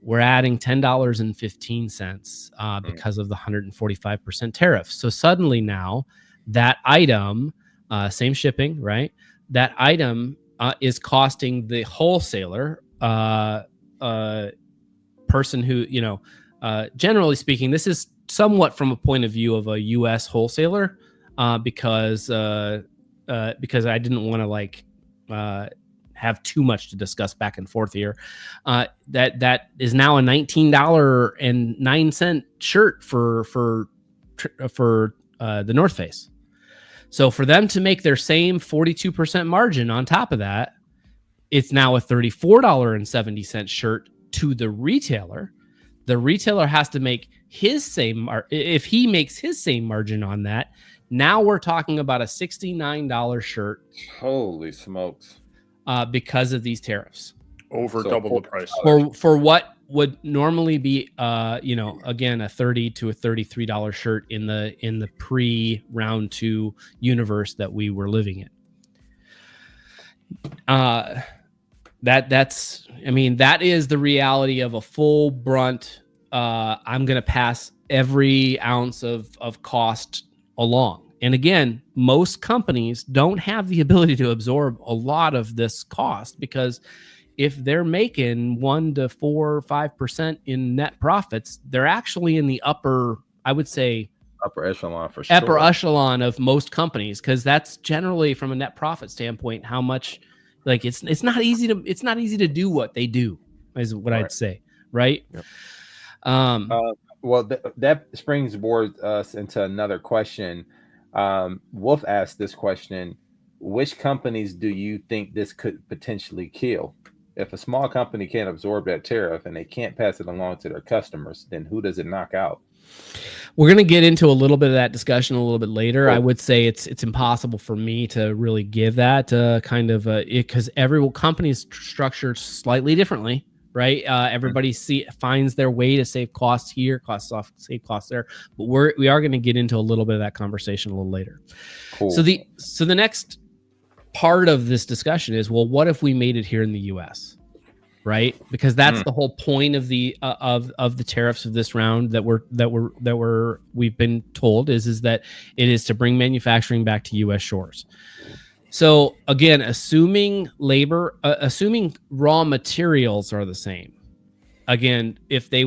we're adding $10.15 because of the 145% tariff. So suddenly now that item same shipping, right? That item is costing the wholesaler, person who, generally speaking, this is somewhat from a point of view of a U.S. wholesaler, because I didn't want to have too much to discuss back and forth here. That is now a $19.09 shirt for the North Face. So for them to make their same 42% margin on top of that, it's now a $34.70 shirt to the retailer. The retailer has to make his same if he makes his same margin on that. Now we're talking about a $69 shirt. Holy smokes! Because of these tariffs, over double the price for what would normally be, again, a $30 to a $33 shirt in the pre round 2 universe that we were living in. That is the reality of a full brunt. I'm going to pass every ounce of cost along. And again, most companies don't have the ability to absorb a lot of this cost, because if they're making 1 to 4 or 5% in net profits, they're actually in the upper, I would say, upper echelon for sure. Upper echelon of most companies, because that's generally, from a net profit standpoint, how much. Like it's not easy to do what they do, is what I'd say, right? Yep. Well, that springboards us into another question. Wolf asked this question: which companies do you think this could potentially kill? If a small company can't absorb that tariff and they can't pass it along to their customers, then who does it knock out? We're going to get into a little bit of that discussion a little bit later. Cool. I would say it's impossible for me to really give that because every company is structured slightly differently, right? Everybody finds their way to save costs here, save costs there. But we are going to get into a little bit of that conversation a little later. Cool. So the next part of this discussion is, well, what if we made it here in the U.S.? Right, because that's the whole point of the tariffs of this round that we've been told is that it is to bring manufacturing back to U.S. shores. So again, assuming raw materials are the same. Again, if they're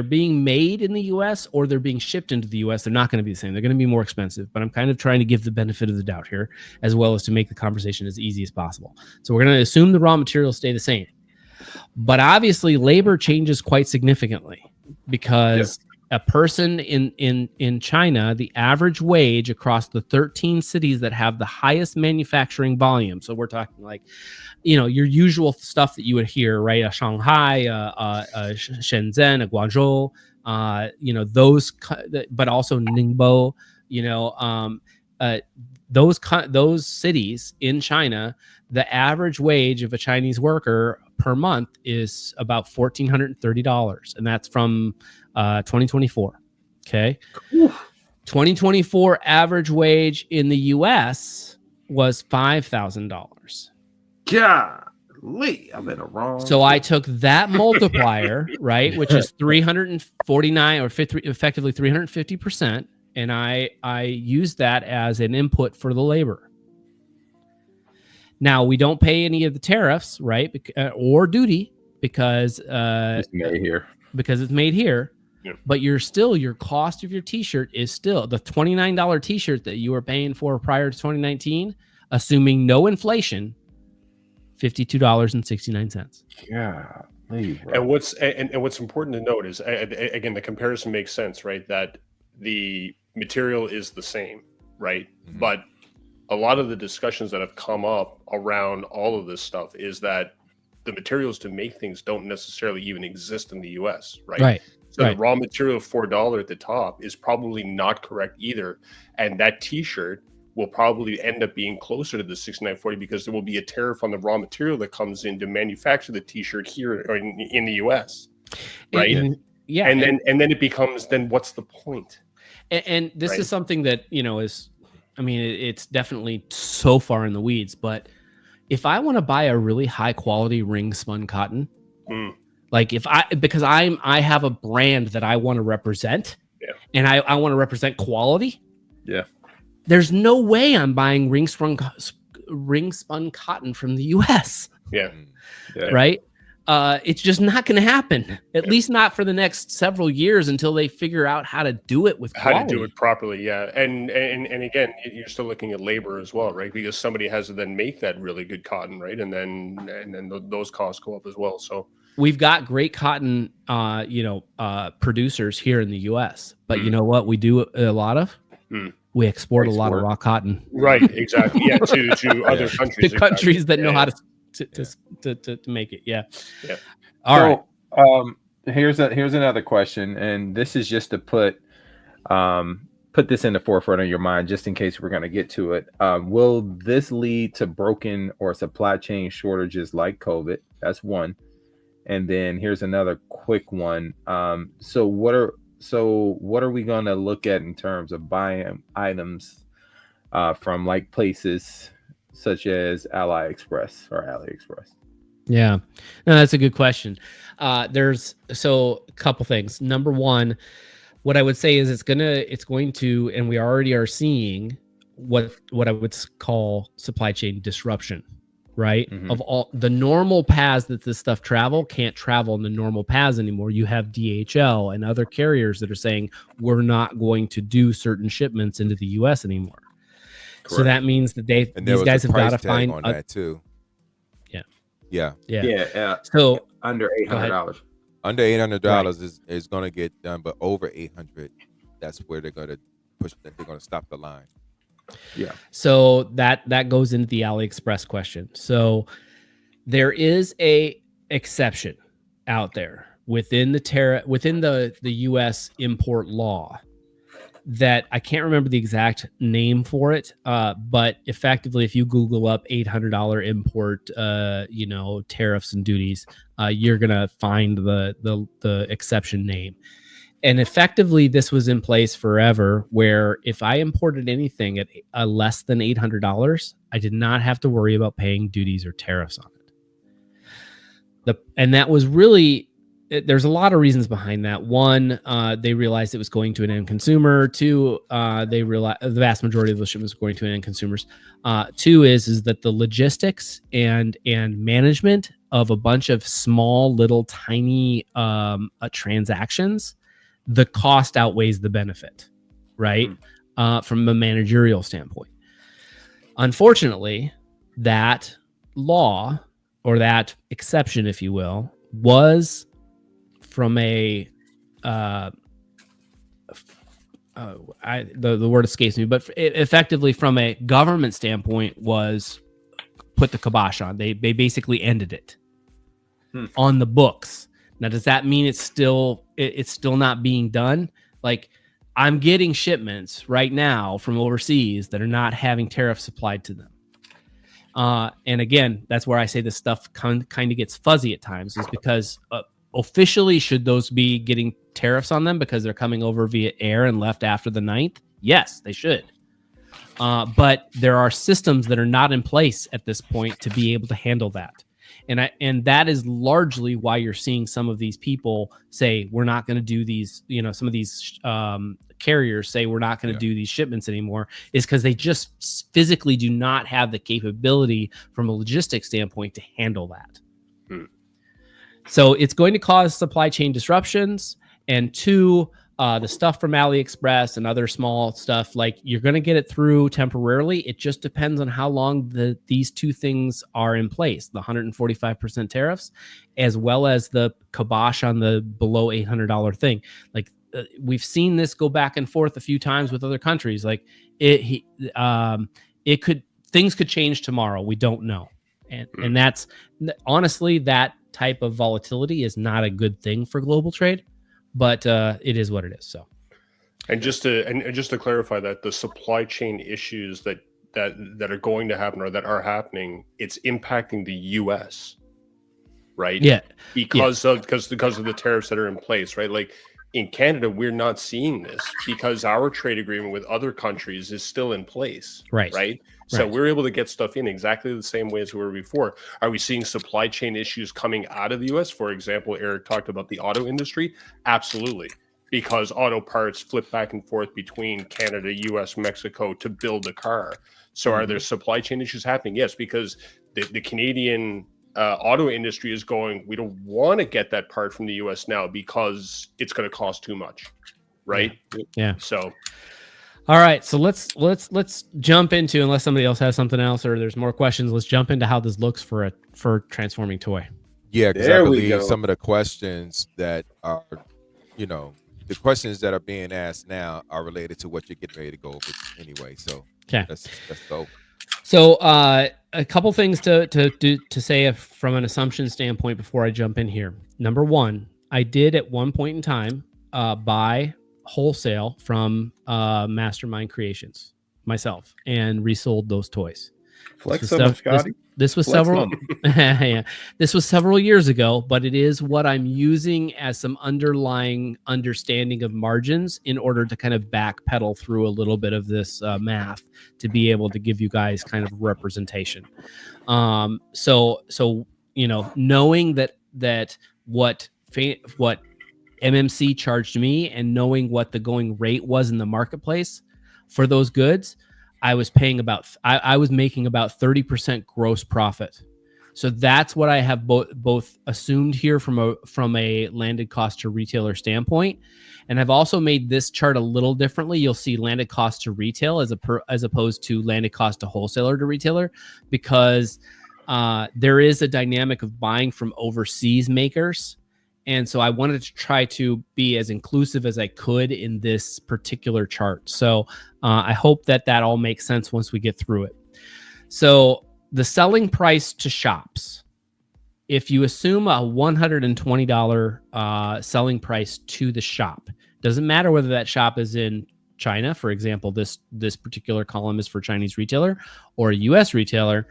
being made in the U.S. or they're being shipped into the U.S., they're not going to be the same. They're going to be more expensive. But I'm kind of trying to give the benefit of the doubt here, as well as to make the conversation as easy as possible. So we're going to assume the raw materials stay the same. But obviously, labor changes quite significantly, because a person in China, the average wage across the 13 cities that have the highest manufacturing volume. So we're talking like, your usual stuff that you would hear, right? Shanghai, Shenzhen, Guangzhou, those, but also Ningbo, those cities in China, the average wage of a Chinese worker per month is about $1,430, and that's from 2024. Okay, 2024 average wage in the U.S. was $5,000. Golly, I'm in the wrong. So I took that multiplier, right, which is 349 or effectively 350%, and I used that as an input for the labor. Now we don't pay any of the tariffs, right, or duty, because it's made here. Because it's made here. Yep. But your cost of your T-shirt is still the $29 T-shirt that you were paying for prior to 2019, assuming no inflation. $52.69. Yeah. And what's important to note is, again, the comparison makes sense, right? That the material is the same, right? Mm-hmm. But a lot of the discussions that have come up around all of this stuff is that the materials to make things don't necessarily even exist in the US, right? Right. So the raw material of $4 at the top is probably not correct either. And that T-shirt will probably end up being closer to the $69.40 because there will be a tariff on the raw material that comes in to manufacture the T-shirt here or in the US, right? And then it becomes, then what's the point? And this is something that it's definitely so far in the weeds. But if I want to buy a really high quality ring spun cotton, like because I have a brand that I want to represent, and I want to represent quality. Yeah. there's no way I'm buying ring spun cotton from the US. Yeah. Right. It's just not going to happen, at least not for the next several years until they figure out how to do it with quality. How to do it properly. Yeah. And again, you're still looking at labor as well, right? Because somebody has to then make that really good cotton, right? And then those costs go up as well. So we've got great cotton, producers here in the US, but you know what we do a lot of? We export a lot of raw cotton. Right. Exactly. Yeah. To other countries. To countries that know how to make it. Yeah. All right. Here's another question, and this is just to put this in the forefront of your mind, just in case we're going to get to it. Will this lead to broken or supply chain shortages like COVID? That's one. And then here's another quick one. So what are we going to look at in terms of buying items from like places such as AliExpress? Yeah, no, that's a good question. There's a couple things. Number one, what I would say is it's going to, and we already are seeing what I would call supply chain disruption, right? Mm-hmm. Of all the normal paths that this stuff can't travel in the normal paths anymore. You have DHL and other carriers that are saying we're not going to do certain shipments into the US anymore. Correct. So that means that these guys have got to find on that too. Yeah. So under $800. Under $800 is going to get done, but over 800, that's where they're going to push. They're going to stop the line. Yeah. So that goes into the AliExpress question. So there is a exception out there within the U.S. import law that I can't remember the exact name for it, but effectively, if you Google up $800 import, tariffs and duties, you're gonna find the exception name. And effectively, this was in place forever, where if I imported anything at less than $800, I did not have to worry about paying duties or tariffs on it. And that was really. There's a lot of reasons behind that. One, they realized it was going to an end consumer. Two, they realized the vast majority of those shipments were going to end consumers. Two is that the logistics and management of a bunch of small, little, tiny transactions, the cost outweighs the benefit, right? From a managerial standpoint. Unfortunately, that law or that exception, if you will, was from the word escapes me, but effectively from a government standpoint was put the kibosh on. They basically ended it on the books. Now, does that mean it's still not being done? Like, I'm getting shipments right now from overseas that are not having tariffs applied to them. And again, that's where I say this stuff kind of gets fuzzy at times, is because officially, should those be getting tariffs on them because they're coming over via air and left after the 9th? Yes, they should. But there are systems that are not in place at this point to be able to handle that. And that is largely why you're seeing some of these people say, we're not going to do these, some of these carriers say we're not going to do these shipments anymore, is because they just physically do not have the capability from a logistics standpoint to handle that. So it's going to cause supply chain disruptions. And two, the stuff from AliExpress and other small stuff, like, you're going to get it through temporarily. It just depends on how long these two things are in place, the 145% tariffs, as well as the kibosh on the below $800 thing. Like, we've seen this go back and forth a few times with other countries. Like, things could change tomorrow. We don't know. And that's honestly, that type of volatility is not a good thing for global trade, but it is what it is. So, and just to clarify that the supply chain issues that are going to happen or that are happening, it's impacting the U.S. right? Yeah, because of the tariffs that are in place, right? Like, in Canada, we're not seeing this because our trade agreement with other countries is still in place, right? So we're able to get stuff in exactly the same way as we were before. Are we seeing supply chain issues coming out of the U.S.? For example, Eric talked about the auto industry. Absolutely. because auto parts flip back and forth between Canada, US, Mexico to build a car. So are there supply chain issues happening? Yes, because the Canadian auto industry is going, we don't want to get that part from the US now because it's going to cost too much, right? Yeah. So all right, so let's jump into, unless somebody else has something else or there's more questions, let's jump into how this looks for a transforming toy. Yeah, because I believe some of the questions that are, the questions that are being asked now are related to what you're getting ready to go over anyway. So okay, let's go. So a couple things to say from an assumption standpoint before I jump in here. Number one, I did at one point in time buy wholesale from Mastermind Creations myself and resold those toys. Flex them, Scotty. This was several this was several years ago, but it is what I'm using as some underlying understanding of margins in order to kind of backpedal through a little bit of this math to be able to give you guys kind of representation. So knowing that what MMC charged me and knowing what the going rate was in the marketplace for those goods, I was making about 30% gross profit. So that's what I have both assumed here from a landed cost to retailer standpoint. And I've also made this chart a little differently. You'll see landed cost to retail as opposed to landed cost to wholesaler to retailer, because there is a dynamic of buying from overseas makers. And so I wanted to try to be as inclusive as I could in this particular chart. So I hope that all makes sense once we get through it. So the selling price to shops, if you assume a $120 selling price to the shop, doesn't matter whether that shop is in China, for example, this particular column is for Chinese retailer or a US retailer.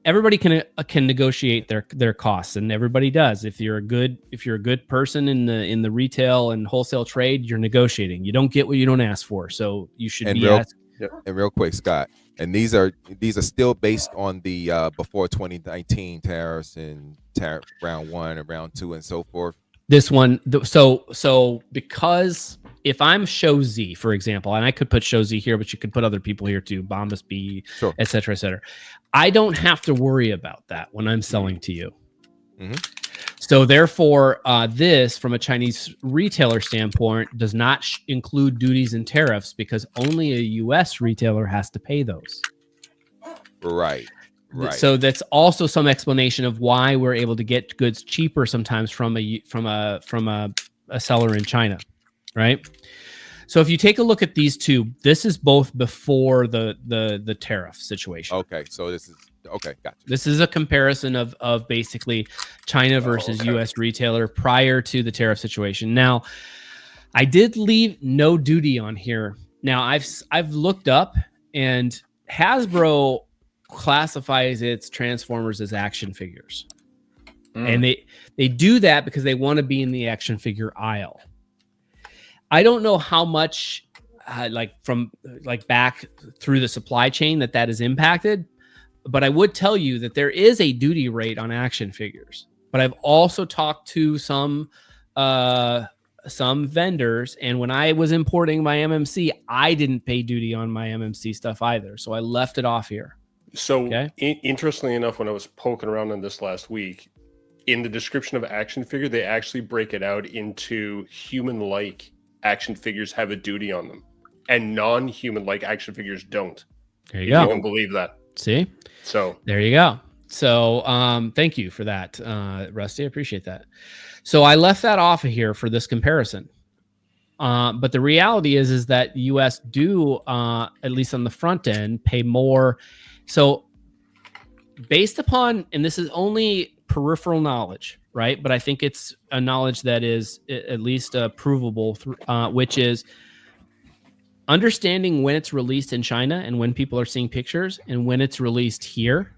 Everybody can negotiate their costs, and everybody does. If you're a good person in the retail and wholesale trade, you're negotiating. You don't get what you don't ask for, so you should be asking. And real quick, Scott, and these are still based on the before 2019 tariffs and tariff round 1 and round 2 and so forth. This one, so because if I'm Show Z, for example, and I could put Show Z here, but you could put other people here too, Bombas B, sure, et cetera, et cetera. I don't have to worry about that when I'm selling to you. Mm-hmm. So therefore, this, from a Chinese retailer standpoint, does not include duties and tariffs because only a U.S. retailer has to pay those. Right. So that's also some explanation of why we're able to get goods cheaper sometimes from a seller in China, right? So if you take a look at these two, this is both before the tariff situation. Okay, so this is okay, gotcha. This is a comparison of basically China versus U.S. retailer prior to the tariff situation. Now, I did leave no duty on here. Now I've looked up, and Hasbro classifies its Transformers as action figures. And they do that because they want to be in the action figure aisle. I don't know how much back through the supply chain that is impacted, but I would tell you that there is a duty rate on action figures. But I've also talked to some vendors, and when I was importing my MMC, I didn't pay duty on my MMC stuff either, so I left it off here. So interestingly enough, when I was poking around on this last week, in the description of action figure, they actually break it out into human-like action figures have a duty on them, and non-human-like action figures don't. There you go. You don't believe that. See? So there you go. So thank you for that, Rusty. I appreciate that. So I left that off of here for this comparison. But the reality is that U.S. do, at least on the front end, pay more. So based upon, and this is only peripheral knowledge, right? But I think it's a knowledge that is at least provable, which is understanding when it's released in China and when people are seeing pictures and when it's released here.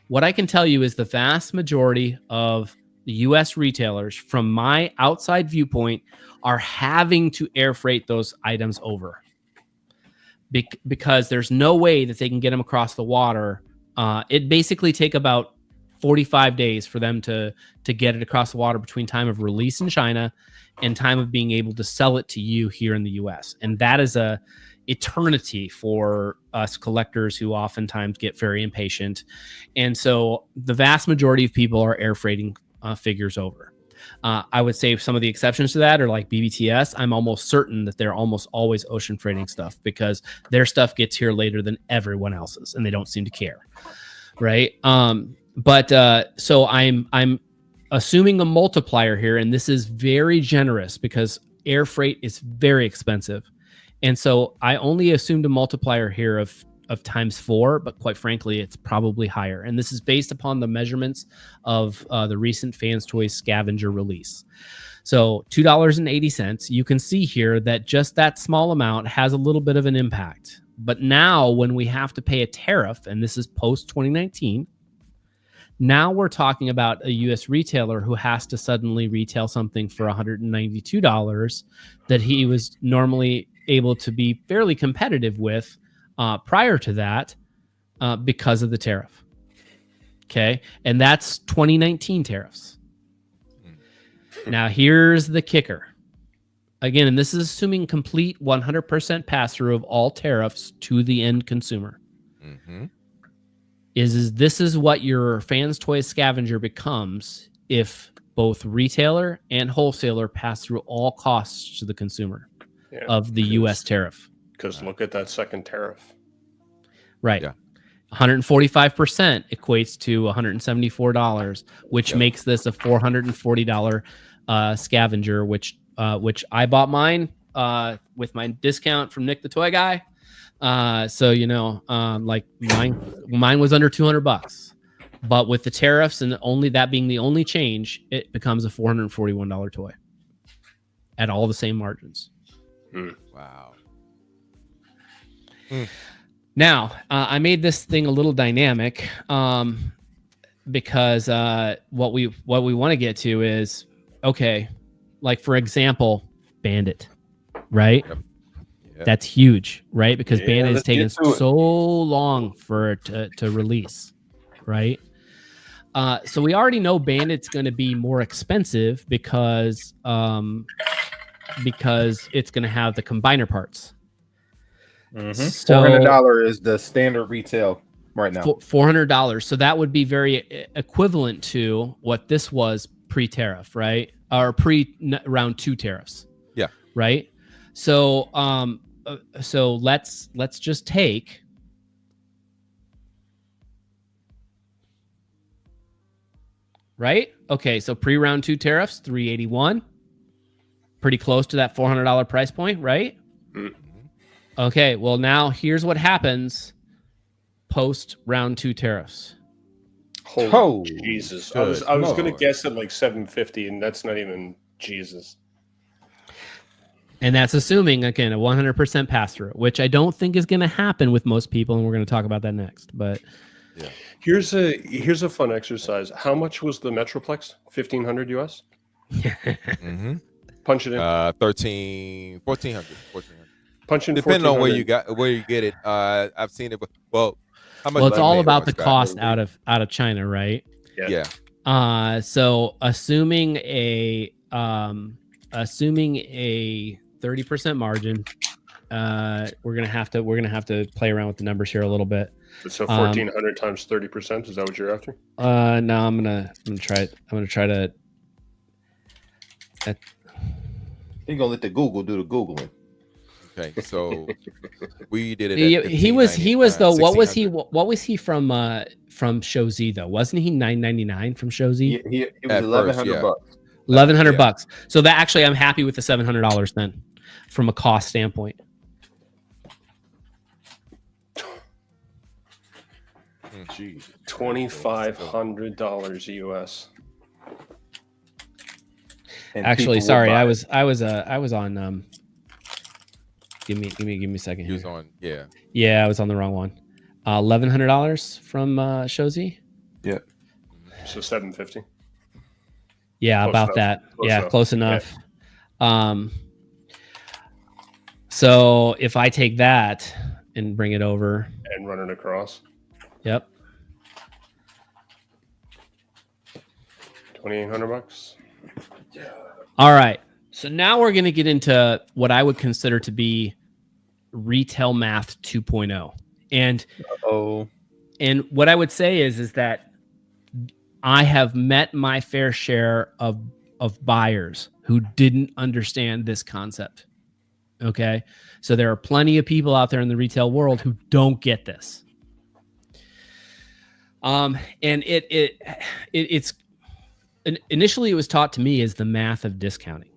What I can tell you is the vast majority of the U.S. retailers, from my outside viewpoint, are having to air freight those items over because there's no way that they can get them across the water. It basically take about 45 days for them to get it across the water between time of release in China and time of being able to sell it to you here in the US. And that is a eternity for us collectors who oftentimes get very impatient. And so the vast majority of people are air freighting figures over. I would say some of the exceptions to that are like BBTS. I'm almost certain that they're almost always ocean freighting stuff because their stuff gets here later than everyone else's and they don't seem to care. Right. So I'm assuming a multiplier here, and this is very generous because air freight is very expensive. And so I only assumed a multiplier here of times 4, but quite frankly, it's probably higher. And this is based upon the measurements of the recent Fans Toys scavenger release. So $2.80, you can see here that just that small amount has a little bit of an impact. But now when we have to pay a tariff, and this is post 2019, now we're talking about a US retailer who has to suddenly retail something for $192 that he was normally able to be fairly competitive with prior to that because of the tariff. Okay. And that's 2019 tariffs. Now here's the kicker. Again, and this is assuming complete 100% pass through of all tariffs to the end consumer. Mm-hmm. This is what your Fans Toys scavenger becomes if both retailer and wholesaler pass through all costs to the consumer of the U.S. tariff. Because look at that second tariff. Right. Yeah. 145% equates to $174, which makes this a $440 scavenger, which I bought mine with my discount from Nick the Toy Guy. So like mine was under $200, but with the tariffs and only that being the only change, it becomes a $441 toy at all the same margins. Wow. Now, I made this thing a little dynamic because what we want to get to is, okay, like for example, Bandit, right? Yep. That's huge, right? Because Bandit has taken so long for it to release, right? So we already know Bandit's going to be more expensive because it's going to have the combiner parts. Mm-hmm. So $400 is the standard retail right now. $400. So that would be very equivalent to what this was pre-tariff, right? Or pre-round 2 tariffs. Yeah. Right. So let's just take right. Okay. So pre-round 2 tariffs, $381. Pretty close to that $400 price point, right? Mm-hmm. Okay, well now here's what happens post round 2 tariffs. Oh Jesus! I was gonna guess at like $750, and that's not even Jesus. And that's assuming again a 100% pass through, which I don't think is going to happen with most people, and we're going to talk about that next. But yeah, here's a fun exercise. How much was the Metroplex? $1,500 US. Mm-hmm. Punch it in. 1,400. Punch in. Depending on where you get it. I've seen it. Well, how much? Well, it's all about the cost out of China, right? Yeah. So assuming a 30% margin, we're gonna have to play around with the numbers here a little bit. So 1,400 times 30%. Is that what you're after? No, I'm gonna try to. You're gonna let the Google do the Googling. Okay, so we did it. He was though. What was he from Show Z though? Wasn't he $9.99 from Show Z? He was $1,100 bucks. $1,100 So that actually, I'm happy with the $700 then, from a cost standpoint. $2,500 US. And actually, sorry, I was on. Give me a second. He was on, yeah. Yeah, I was on the wrong one. $1,100 from Show Z. Yeah. So $750. Yeah, close about enough. That. Close enough. Yeah. So if I take that and bring it over and run it across. Yep. $2,800. All right. So now we're going to get into what I would consider to be retail math 2.0. And what I would say is that I have met my fair share of buyers who didn't understand this concept. Okay. So there are plenty of people out there in the retail world who don't get this. And it's initially it was taught to me as the math of discounting,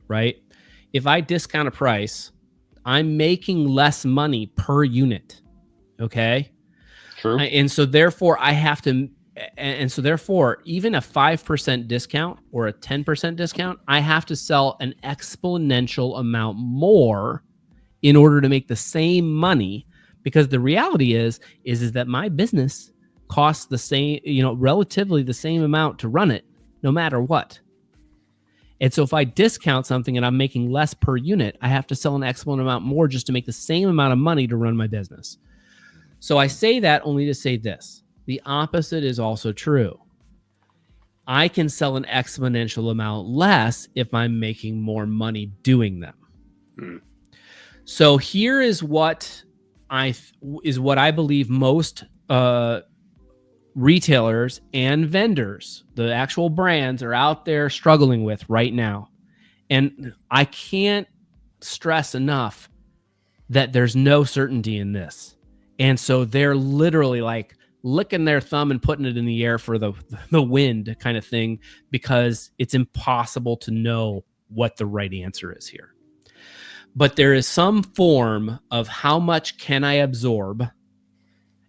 right? If I discount a price, I'm making less money per unit. Okay. True. And so therefore I have to, and so therefore even a 5% discount or a 10% discount, I have to sell an exponential amount more in order to make the same money, because the reality is that my business costs the same, relatively the same amount to run it no matter what. And so if I discount something and I'm making less per unit, I have to sell an exponential amount more just to make the same amount of money to run my business. So I say that only to say this. The opposite is also true. I can sell an exponential amount less if I'm making more money doing them. So here is what I believe most retailers and vendors, the actual brands, are out there struggling with right now. And I can't stress enough that there's no certainty in this. And so they're literally like licking their thumb and putting it in the air for the wind kind of thing, because it's impossible to know what the right answer is here. But there is some form of how much can I absorb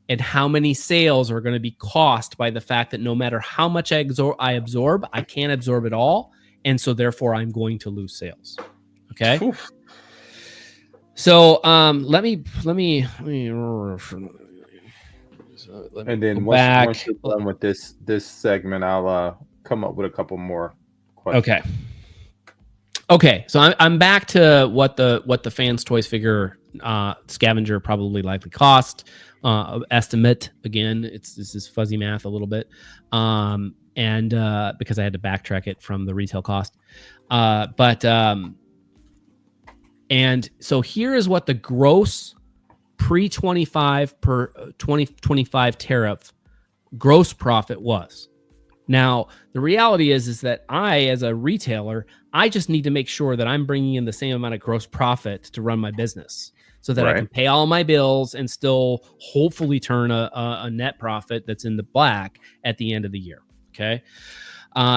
and how many sales are going to be cost by the fact that no matter how much I absorb, I can't absorb it all. And so therefore I'm going to lose sales. Okay. Oof. So let me and then once you're done with this segment, I'll come up with a couple more questions. Okay. So I'm back to what the Fans Toys figure scavenger probably likely cost. Estimate again. This is fuzzy math a little bit, and because I had to backtrack it from the retail cost, and so here is what the gross pre-25 per 2025 tariff gross profit was. Now, the reality is that I, as a retailer, I just need to make sure that I'm bringing in the same amount of gross profit to run my business so that I can pay all my bills and still hopefully turn a net profit that's in the black at the end of the year. Okay.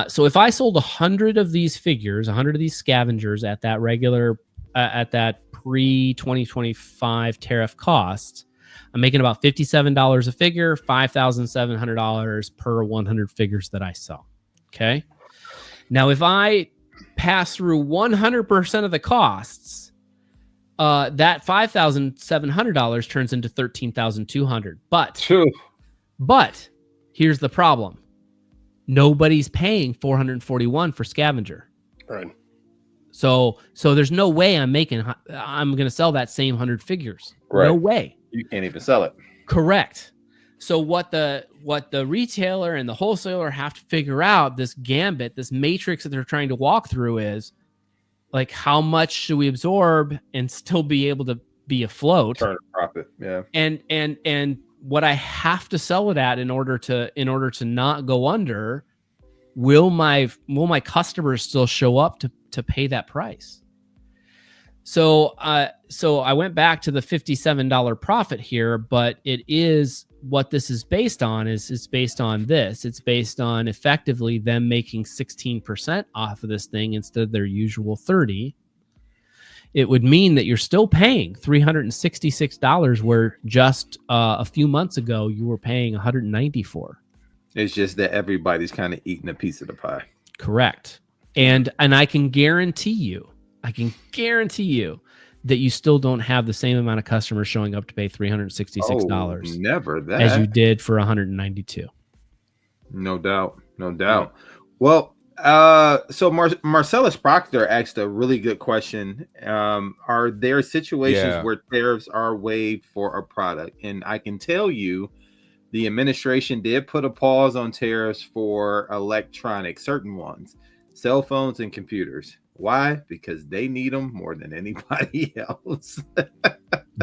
So if I sold 100 of these figures, 100 of these scavengers at that regular, at that pre-2025 tariff cost, I'm making about $57 a figure, $5,700 per 100 figures that I sell. Okay. Now, if I pass through 100% of the costs, that $5,700 turns into $13,200. But here's the problem: nobody's paying $441 for scavenger. Right. So there's no way I'm going to sell that same 100 figures. Right. No way. You can't even sell it. Correct. So what the retailer and the wholesaler have to figure out, this gambit, this matrix that they're trying to walk through, is like, how much should we absorb and still be able to be afloat? Turn a profit. Yeah. And what I have to sell it at in order to not go under, will my customers still show up to pay that price? So I went back to the $57 profit here, but it is, what this is based on is based on this. It's based on effectively them making 16% off of this thing instead of their usual 30%. It would mean that you're still paying $366, where just a few months ago you were paying $194 for. It's just that everybody's kind of eating a piece of the pie. Correct. And I can guarantee you that you still don't have the same amount of customers showing up to pay $366. Never that. As you did for $192. No doubt. Yeah. Well, so Marcellus Proctor asked a really good question. Are there situations where tariffs are waived for a product? And I can tell you The administration did put a pause on tariffs for electronics, certain ones, cell phones and computers. Why? Because they need them more than anybody else.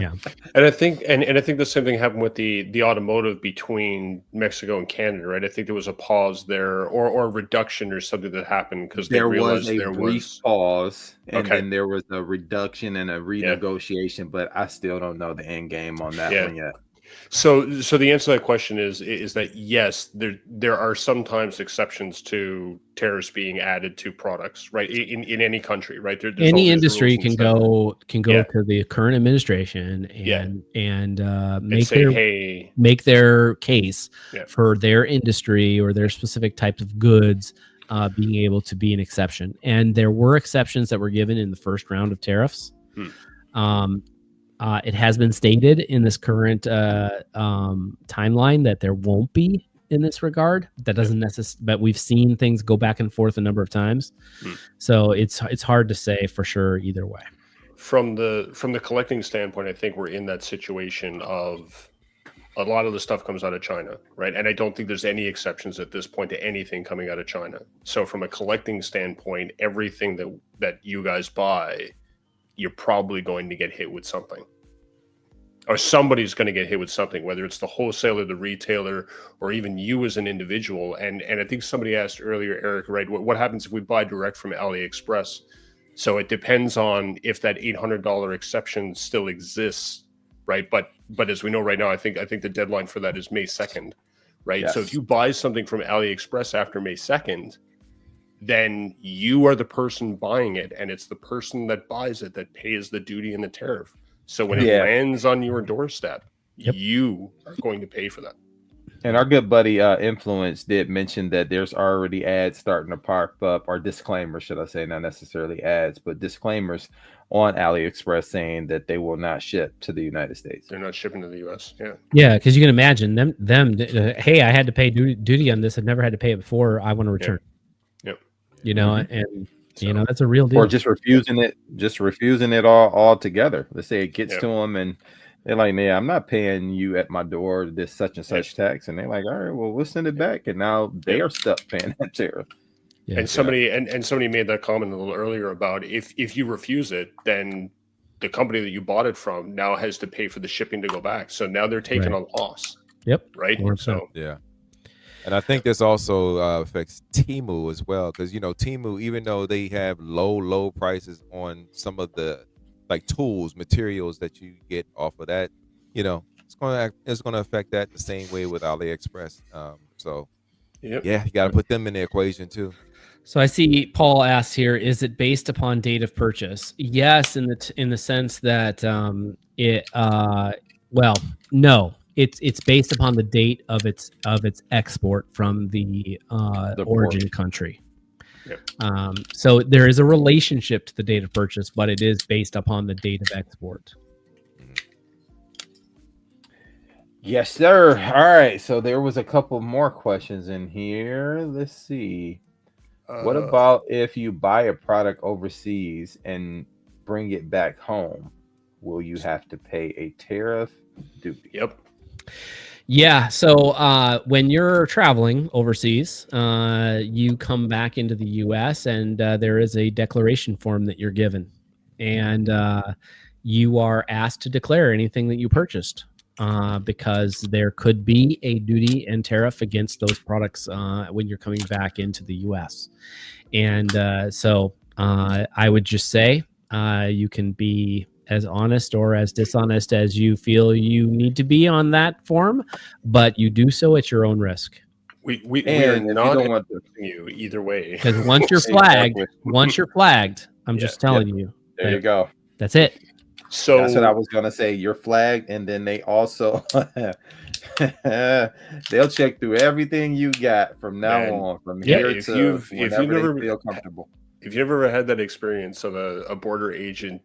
Yeah. And I think and I think the same thing happened with the automotive between Mexico and Canada, right? I think there was a pause there or a reduction or something that happened because they There was realized a there brief was pause, and okay. then there was a reduction and a Yeah. renegotiation, but I still don't know the end game on that Yeah. one yet. So the answer to that question is that yes, there are sometimes exceptions to tariffs being added to products, right? In any country, right? There's Any always industry rules and can go Yeah. to the current administration Yeah. and and make say, their hey, make their case Yeah. for their industry or their specific types of goods being able to be an exception. And there were exceptions that were given in the first round of tariffs. It has been stated in this current timeline that there won't be in this regard. That doesn't necessarily, but we've seen things go back and forth a number of times. So it's hard to say for sure either way. From the collecting standpoint, I think we're in that situation of a lot of the stuff comes out of China, right? And I don't think there's any exceptions at this point to anything coming out of China. So from a collecting standpoint, everything that you guys buy, you're probably going to get hit with something. Or somebody's going to get hit with something, whether it's the wholesaler, the retailer, or even you as an individual. And I think somebody asked earlier, Eric, right? What happens if we buy direct from AliExpress? So it depends on if that $800 exception still exists, right? But as we know right now, I think the deadline for that is May 2nd, right? Yes. So if you buy something from AliExpress after May 2nd, then you are the person buying it, and it's the person that buys it that pays the duty and the tariff. So when it lands on your doorstep, you are going to pay for that. And our good buddy Influence did mention that there's already ads starting to pop up, or disclaimers, should I say, not necessarily ads, but disclaimers on AliExpress saying that they will not ship to the United States. They're not shipping to the U.S. Yeah, because you can imagine them. Hey, I had to pay duty on this. I've never had to pay it before. I want to return. Yep. You know, and you know that's a real deal. Or just refusing it all together. Let's say it gets to them and they're like, "Man, I'm not paying you at my door this such and such tax," and they're like, "All right, well, we'll send it back," and now they are stuck paying that tariff. Yeah. And somebody made that comment a little earlier about if you refuse it, then the company that you bought it from now has to pay for the shipping to go back. So now they're taking a loss. Yep. Right. 100%. So yeah. And I think this also affects Temu as well, because Temu, even though they have low prices on some of the like tools, materials that you get off of that, it's gonna affect that the same way with AliExpress. So you got to put them in the equation too. So I see Paul asks here: is it based upon date of purchase? Yes, in the sense that no. It's based upon the date of its export from the origin country. Yep. So there is a relationship to the date of purchase, but it is based upon the date of export. Yes, sir. All right. So there was a couple more questions in here. Let's see. What about if you buy a product overseas and bring it back home? Will you have to pay a tariff duty? Yep. Yeah. So when you're traveling overseas, you come back into the U.S. and there is a declaration form that you're given, and you are asked to declare anything that you purchased because there could be a duty and tariff against those products when you're coming back into the U.S. And so I would just say you can be as honest or as dishonest as you feel you need to be on that form, but you do so at your own risk. We are not want you either way. Because once you're flagged, I'm just telling you. There you go. That's it. So that's what I was gonna say. You're flagged, and then they also they'll check through everything you got from now on. From here to whenever they feel comfortable. If you ever had that experience of a border agent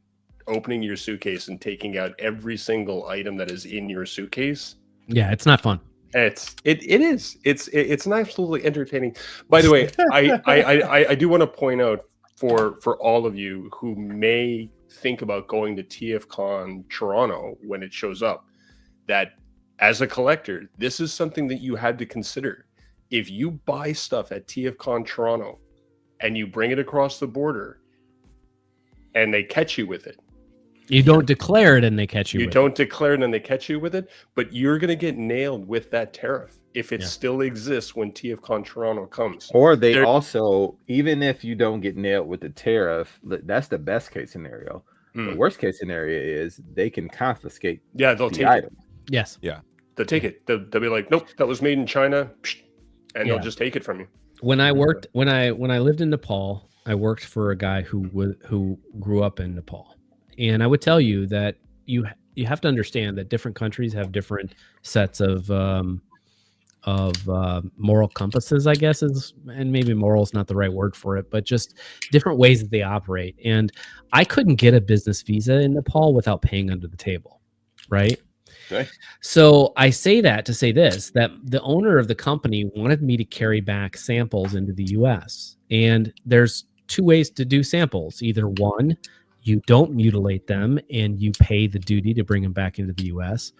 opening your suitcase and taking out every single item that is in your suitcase, it's not fun. It is. It's not absolutely entertaining. By the way, I do want to point out for all of you who may think about going to TFCon Toronto when it shows up, that as a collector, this is something that you had to consider. If you buy stuff at TFCon Toronto and you bring it across the border and they catch you with it, you don't declare it and they catch you. You don't declare it and they catch you with it, but you're going to get nailed with that tariff if it still exists when TFCon Toronto comes. Or they also, even if you don't get nailed with the tariff, that's the best case scenario. The worst case scenario is they can confiscate. Yeah, they'll take it. Yes. Yeah. They'll take it. They'll be like, nope, that was made in China, and they'll just take it from you. When I lived in Nepal, I worked for a guy who grew up in Nepal, and I would tell you that you have to understand that different countries have different sets of moral compasses, I guess and maybe moral is not the right word for it, but just different ways that they operate. And I couldn't get a business visa in Nepal without paying under the table, right? Okay. So I say that to say this, that the owner of the company wanted me to carry back samples into the US. And there's two ways to do samples. Either one, you don't mutilate them and you pay the duty to bring them back into the US,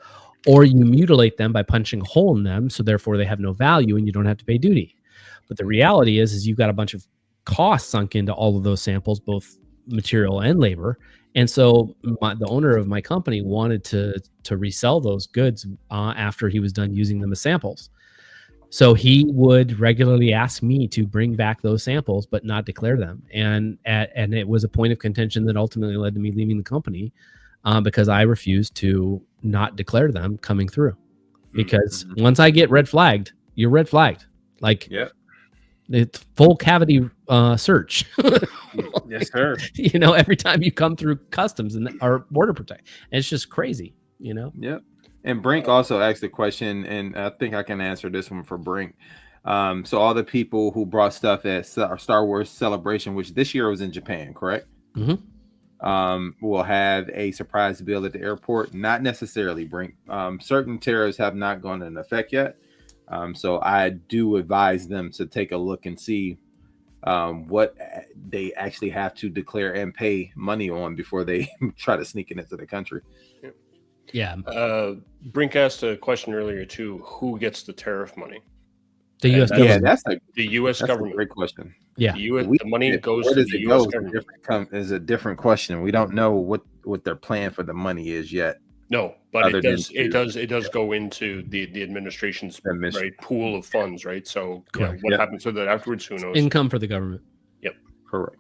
or you mutilate them by punching a hole in them, so therefore they have no value and you don't have to pay duty. But the reality is you've got a bunch of costs sunk into all of those samples, both material and labor. And so the owner of my company wanted to resell those goods after he was done using them as samples. So he would regularly ask me to bring back those samples, but not declare them. And it was a point of contention that ultimately led to me leaving the company because I refused to not declare them coming through. Because once I get red flagged, you're red flagged. Like, it's full cavity search. Yes, sir. You know, every time you come through customs and our border protect, and it's just crazy. You know. Yep. And Brink also asked a question, and I think I can answer this one for Brink. So all the people who brought stuff at Star Wars Celebration, which this year was in Japan, correct? Will have a surprise bill at the airport. Not necessarily, Brink. Certain tariffs have not gone into effect yet. So I do advise them to take a look and see what they actually have to declare and pay money on before they try to sneak it into the country. Yeah. Brink asked a question earlier too. Who gets the tariff money? The U.S. government. Yeah, that's the U.S. government. A great question. Yeah, the money goes to the U.S. government. Is a different question. We don't know what their plan for the money is yet. No, but it does go into the administration's right pool of funds, right? So what happens with that afterwards? Who knows? Income for the government. Yep, correct.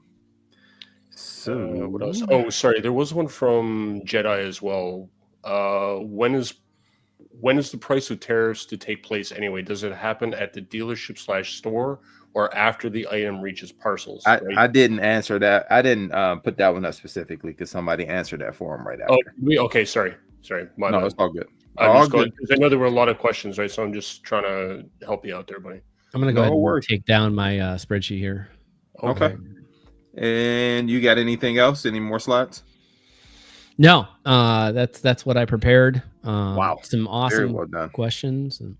So what else? Oh, sorry, there was one from Jedi as well. When is the price of tariffs to take place anyway? Does it happen at the dealership / store or after the item reaches parcels? Right? I didn't answer that. I didn't put that one up specifically because somebody answered that for him right after. Oh, okay, sorry. No, it's all good. All good. I know there were a lot of questions, right? So I'm just trying to help you out there, buddy. I'm gonna go ahead and take down my spreadsheet here. Okay. And you got anything else? Any more slides? No, that's what I prepared. Wow, some awesome questions. And,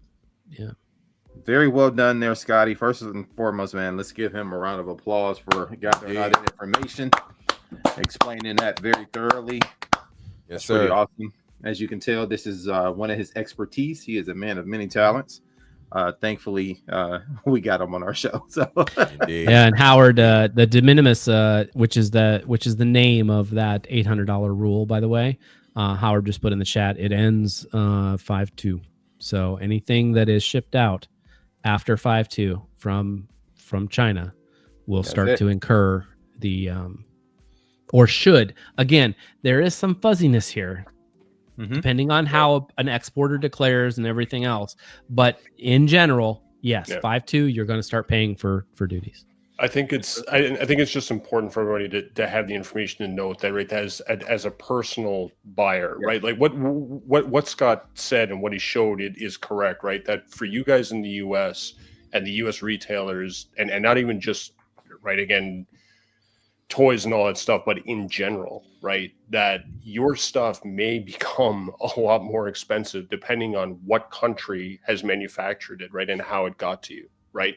very well done there, Scotty. First and foremost, man, let's give him a round of applause for gathering all that information, explaining that very thoroughly. Yes, sir. Pretty awesome. As you can tell, this is one of his expertise. He is a man of many talents. Thankfully, we got him on our show. So yeah, and Howard, the de minimis, which is the name of that $800 rule, by the way. Howard just put in the chat. It ends 5/2. So anything that is shipped out after 5/2 from China will start to incur the or should. Again, there is some fuzziness here. Depending on how an exporter declares and everything else, but in general, yes, 5/2, you're going to start paying for duties. I think it's just important for everybody to have the information and note that, right, as a personal buyer, right, like what Scott said and what he showed it is correct, right? That for you guys in the U.S. and the U.S. retailers, and not even just right again. Toys and all that stuff, but in general, right, that your stuff may become a lot more expensive depending on what country has manufactured it, right, and how it got to you, right?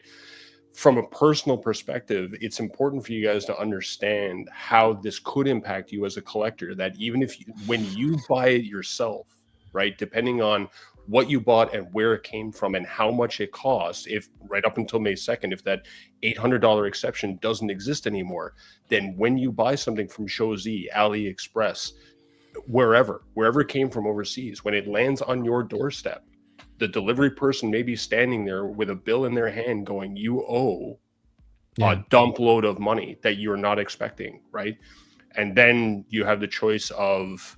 From a personal perspective, it's important for you guys to understand how this could impact you as a collector, that even when you buy it yourself, right, depending on what you bought and where it came from and how much it costs, if right up until May 2nd, if that $800 exception doesn't exist anymore, then when you buy something from Shozi, AliExpress, wherever it came from overseas, when it lands on your doorstep, the delivery person may be standing there with a bill in their hand going, you owe a dump load of money that you're not expecting, right? And then you have the choice of,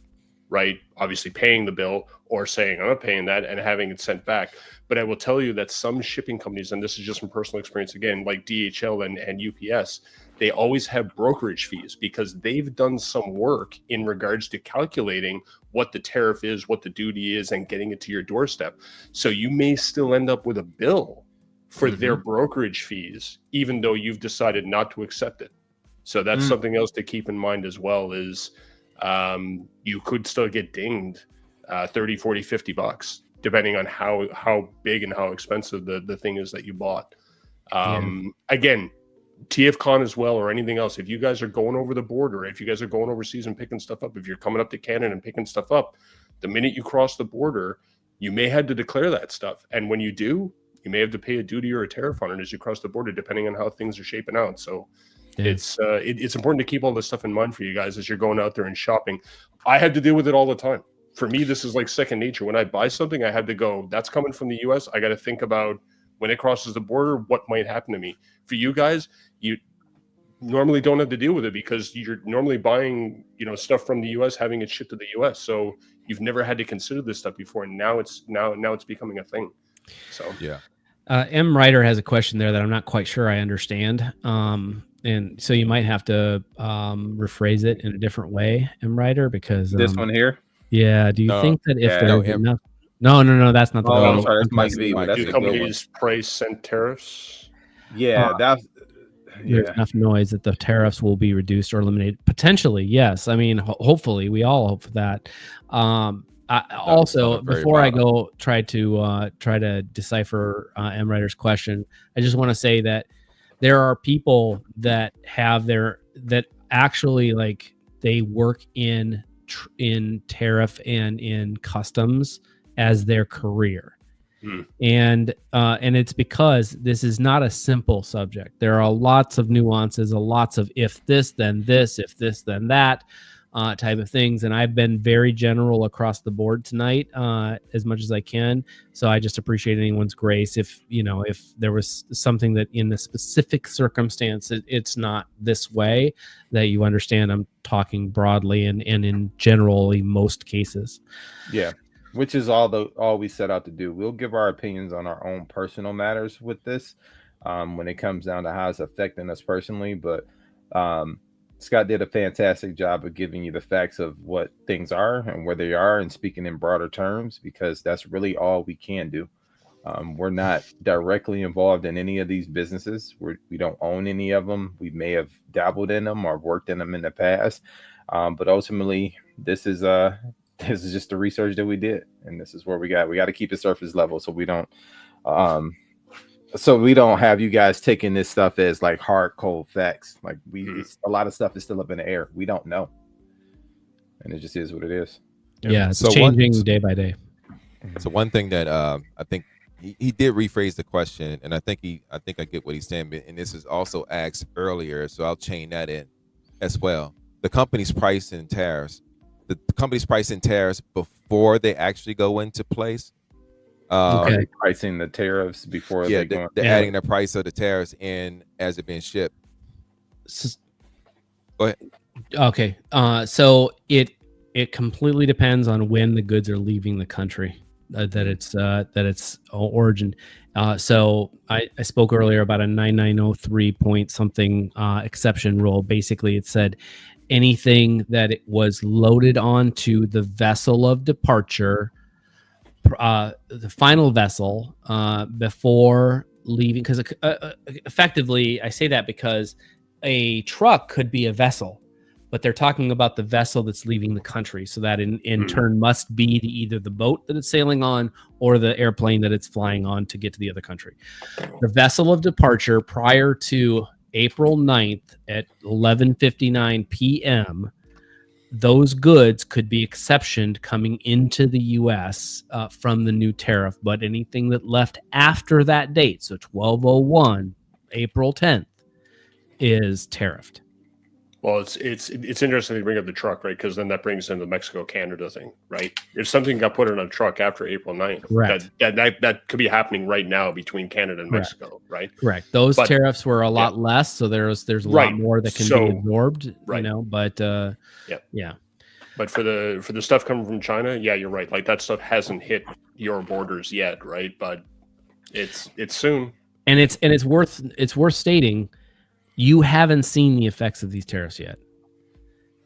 right, obviously paying the bill or saying, I'm not paying that, and having it sent back. But I will tell you that some shipping companies, and this is just from personal experience again, like DHL and UPS, they always have brokerage fees because they've done some work in regards to calculating what the tariff is, what the duty is, and getting it to your doorstep. So you may still end up with a bill for their brokerage fees, even though you've decided not to accept it. So that's something else to keep in mind as well, is you could still get dinged 30, 40, 50 bucks, depending on how big and how expensive the thing is that you bought. Again, TFCon as well, or anything else, if you guys are going over the border, if you guys are going overseas and picking stuff up, if you're coming up to Canada and picking stuff up, the minute you cross the border, you may have to declare that stuff. And when you do, you may have to pay a duty or a tariff on it as you cross the border, depending on how things are shaping out. So it's important to keep all this stuff in mind for you guys as you're going out there and shopping. I had to deal with it all the time. For me, this is like second nature. When I buy something, I had to go, that's coming from the US. I got to think about when it crosses the border, what might happen to me. For you guys, you normally don't have to deal with it because you're normally buying, stuff from the US, having it shipped to the US. So you've never had to consider this stuff before. And now it's becoming a thing. So yeah. M. Ryder has a question there that I'm not quite sure I understand. And so you might have to rephrase it in a different way, M. Ryder, because this one here. Yeah. Do you think that if there's enough? No, that's not the one. Oh, I'm sorry, that's Mike V. Do companies price send tariffs? Yeah, there's enough noise that the tariffs will be reduced or eliminated. Potentially, yes. I mean, hopefully, we all hope for that. Also, before I go try to decipher M. Ryder's question, I just want to say that there are people that have that actually, like, they work in tariff and in customs as their career. And it's because this is not a simple subject. There are lots of nuances, lots of if this, then this, if this, then that type of things. And I've been very general across the board tonight, as much as I can. So I just appreciate anyone's grace. If there was something that in a specific circumstance, it's not this way, that you understand I'm talking broadly and in generally most cases. Yeah. Which is all we set out to do. We'll give our opinions on our own personal matters with this when it comes down to how it's affecting us personally. But Scott did a fantastic job of giving you the facts of what things are and where they are and speaking in broader terms, because that's really all we can do. We're not directly involved in any of these businesses. We don't own any of them. We may have dabbled in them or worked in them in the past. But ultimately, this is just the research that we did, and this is where we got to keep it surface level so we don't have you guys taking this stuff as like hard cold facts. Like a lot of stuff is still up in the air. We don't know, and it just is what it is. Yeah, it's changing day by day. So one thing that I think he did rephrase the question, and I think I get what he's saying, and this is also asked earlier, so I'll chain that in as well. The company's price and tariffs. The company's pricing tariffs before they actually go into place. Pricing the tariffs before they're adding the price of the tariffs in as it being shipped. Go ahead. Okay. So it completely depends on when the goods are leaving the country, that its origin. So I spoke earlier about a 9903 point something exception rule. Basically, it said anything that it was loaded onto the vessel of departure, the final vessel, before leaving. Because effectively, I say that because a truck could be a vessel, but they're talking about the vessel that's leaving the country. So that in turn must be either the boat that it's sailing on or the airplane that it's flying on to get to the other country. The vessel of departure prior to April 9th at 11:59 p.m. those goods could be exceptioned coming into the U.S. From the new tariff, but anything that left after that date, so 12/01, April 10th, is tariffed. Well, it's interesting to bring up the truck, right? Because then that brings in the Mexico-Canada thing, right? If something got put on a truck after April 9th, Correct. that could be happening right now between Canada and Mexico, right? Correct. Those tariffs were a lot less, so there's a lot more that can be absorbed, but yeah. But for the stuff coming from China, yeah, you're right. Like that stuff hasn't hit your borders yet, right? But it's soon. And it's worth stating, you haven't seen the effects of these tariffs yet,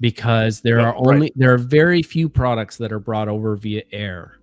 because there are very few products that are brought over via air,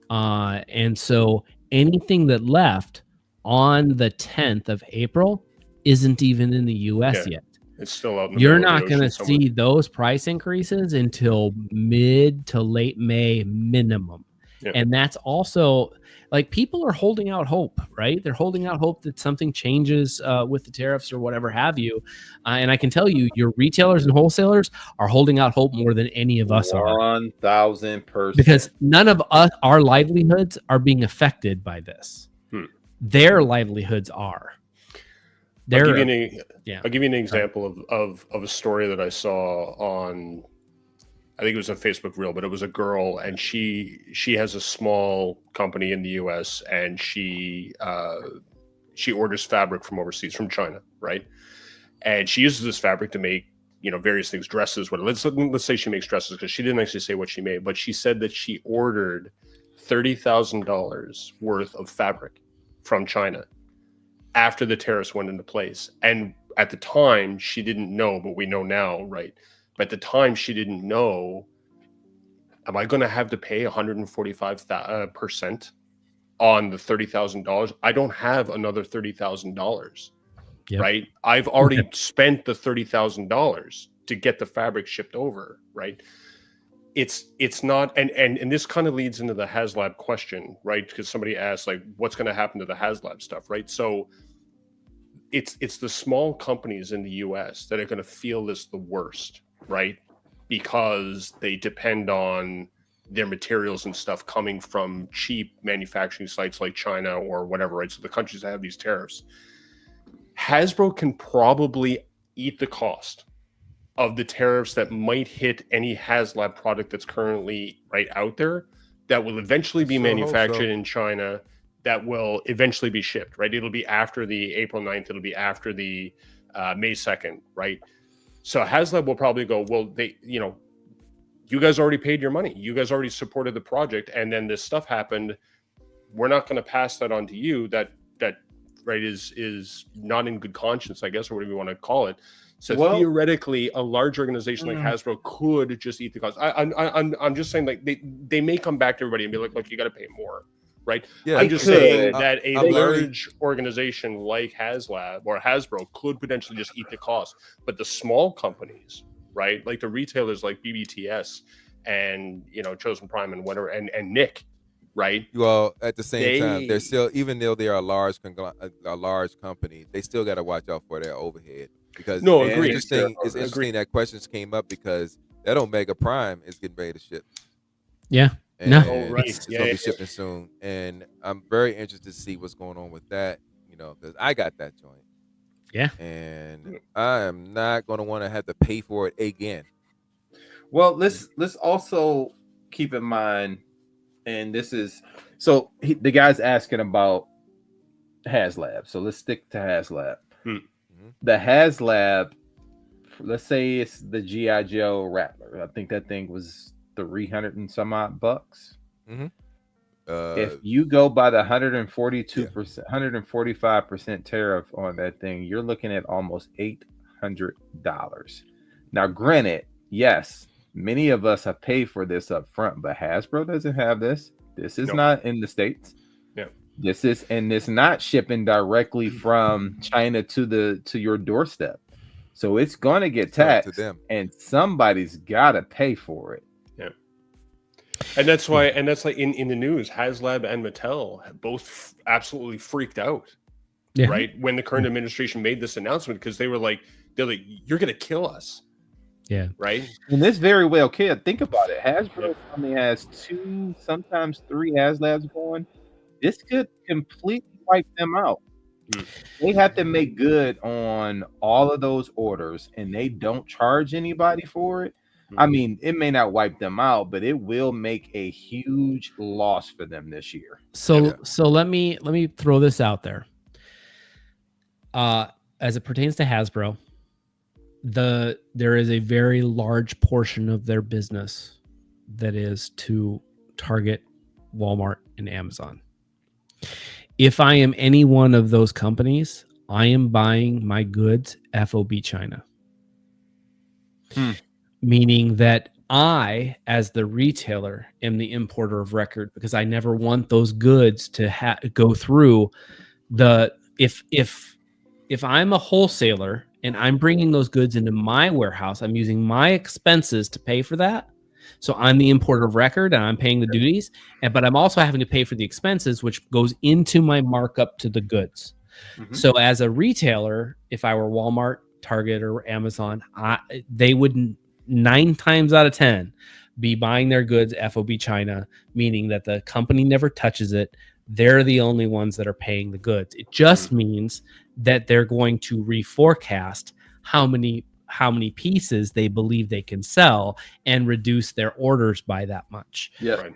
and so anything that left on the 10th of April isn't even in the U.S. yet. It's still out in the You're not going to see those price increases until mid to late May minimum. Yeah. And that's also like people are holding out hope, right? They're holding out hope that something changes with the tariffs or whatever have you. And I can tell you, your retailers and wholesalers are holding out hope more than any of us are. 1,000%. Because none of us, our livelihoods are being affected by this. Their livelihoods are. I'll give you an example of a story that I saw on, I think it was a Facebook reel, but it was a girl, and she has a small company in the U.S. and she orders fabric from overseas, from China, right? And she uses this fabric to make, various things, dresses. Let's say she makes dresses, because she didn't actually say what she made, but she said that she ordered $30,000 worth of fabric from China after the tariffs went into place. And at the time, she didn't know, but we know now, right? But at the time, she didn't know, am I going to have to pay 145% on the $30,000? I don't have another $30,000, right? I've already spent the $30,000 to get the fabric shipped over, right? It's not, and this kind of leads into the HasLab question, right? Because somebody asked, like, what's going to happen to the HasLab stuff, right? So it's the small companies in the US that are going to feel this the worst, right? Because they depend on their materials and stuff coming from cheap manufacturing sites like China or whatever, right? So the countries that have these tariffs. Hasbro can probably eat the cost of the tariffs that might hit any HasLab product that's currently right out there that will eventually be manufactured in China, that will eventually be shipped, right? It'll be after the April 9th. It'll be after the May 2nd, right? So HasLab will probably go, well, you guys already paid your money. You guys already supported the project. And then this stuff happened. We're not going to pass that on to you. That right is not in good conscience, I guess, or whatever you want to call it. So theoretically, a large organization like Hasbro could just eat the cost. I'm just saying, like, they may come back to everybody and be like, look, you got to pay more, right? Yeah, I'm just saying that a large organization like HasLab or Hasbro could potentially just eat the cost. But the small companies, right, like the retailers like BBTS and Chosen Prime and whatever, and Nick, right? Well, at the same time, they're still, even though they are a large company, they still got to watch out for their overhead. Because it's interesting that questions came up because that Omega Prime is getting ready to ship. Yeah. It's going to be shipping soon. And I'm very interested to see what's going on with that, because I got that joint. Yeah. And I am not going to want to have to pay for it again. Well, let's also keep in mind, and this is, so the guy's asking about HasLab. So let's stick to HasLab. The HasLab, let's say it's the G.I. Joe Rattler. I think that thing was $300 and some odd bucks. If you go by the 142%, 145% tariff on that thing, you're looking at almost $800. Now, granted, yes, many of us have paid for this up front, but Hasbro doesn't have this. This is not in the States. This is, and it's not shipping directly from China to your doorstep. So it's gonna get taxed, and somebody's gotta pay for it. Yeah. And that's why, like in the news, HasLab and Mattel have both absolutely freaked out. Right? When the current administration made this announcement, because they're like, you're gonna kill us. Yeah. Right. And this very well could. Think about it. Hasbro only has 2, sometimes 3 HasLabs going. This could completely wipe them out. They have to make good on all of those orders, and they don't charge anybody for it. I mean, it may not wipe them out, but it will make a huge loss for them this year. So let me throw this out there. As it pertains to Hasbro, there is a very large portion of their business that is to Target, Walmart, and Amazon. If I am any one of those companies, I am buying my goods FOB China. Meaning that I, as the retailer, am the importer of record, because I never want those goods to go through the if I'm a wholesaler and I'm bringing those goods into my warehouse, I'm using my expenses to pay for that. So I'm the importer of record and I'm paying the duties, but I'm also having to pay for the expenses, which goes into my markup to the goods. So as a retailer, if I were Walmart, Target, or Amazon, they would 9 times out of 10 be buying their goods FOB China, meaning that the company never touches it. They're the only ones that are paying the goods. It just means that they're going to reforecast how many pieces they believe they can sell and reduce their orders by that much. Yeah.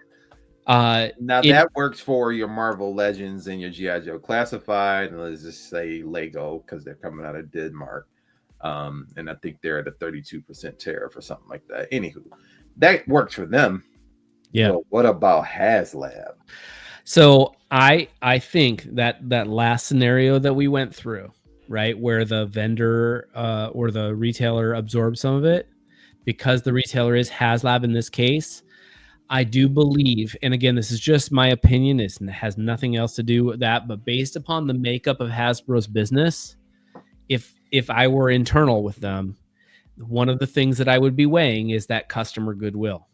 Right. Now that works for your Marvel Legends and your G.I. Joe Classified, and let's just say Lego, because they're coming out of Denmark. And I think they're at a 32% tariff or something like that. Anywho, that works for them. Yeah. So what about HasLab? So I think that last scenario that we went through, right, where the vendor or the retailer absorbs some of it, because the retailer is HasLab in this case, I do believe, and again, this is just my opinion, it has nothing else to do with that, but based upon the makeup of Hasbro's business, if I were internal with them, one of the things that I would be weighing is that customer goodwill.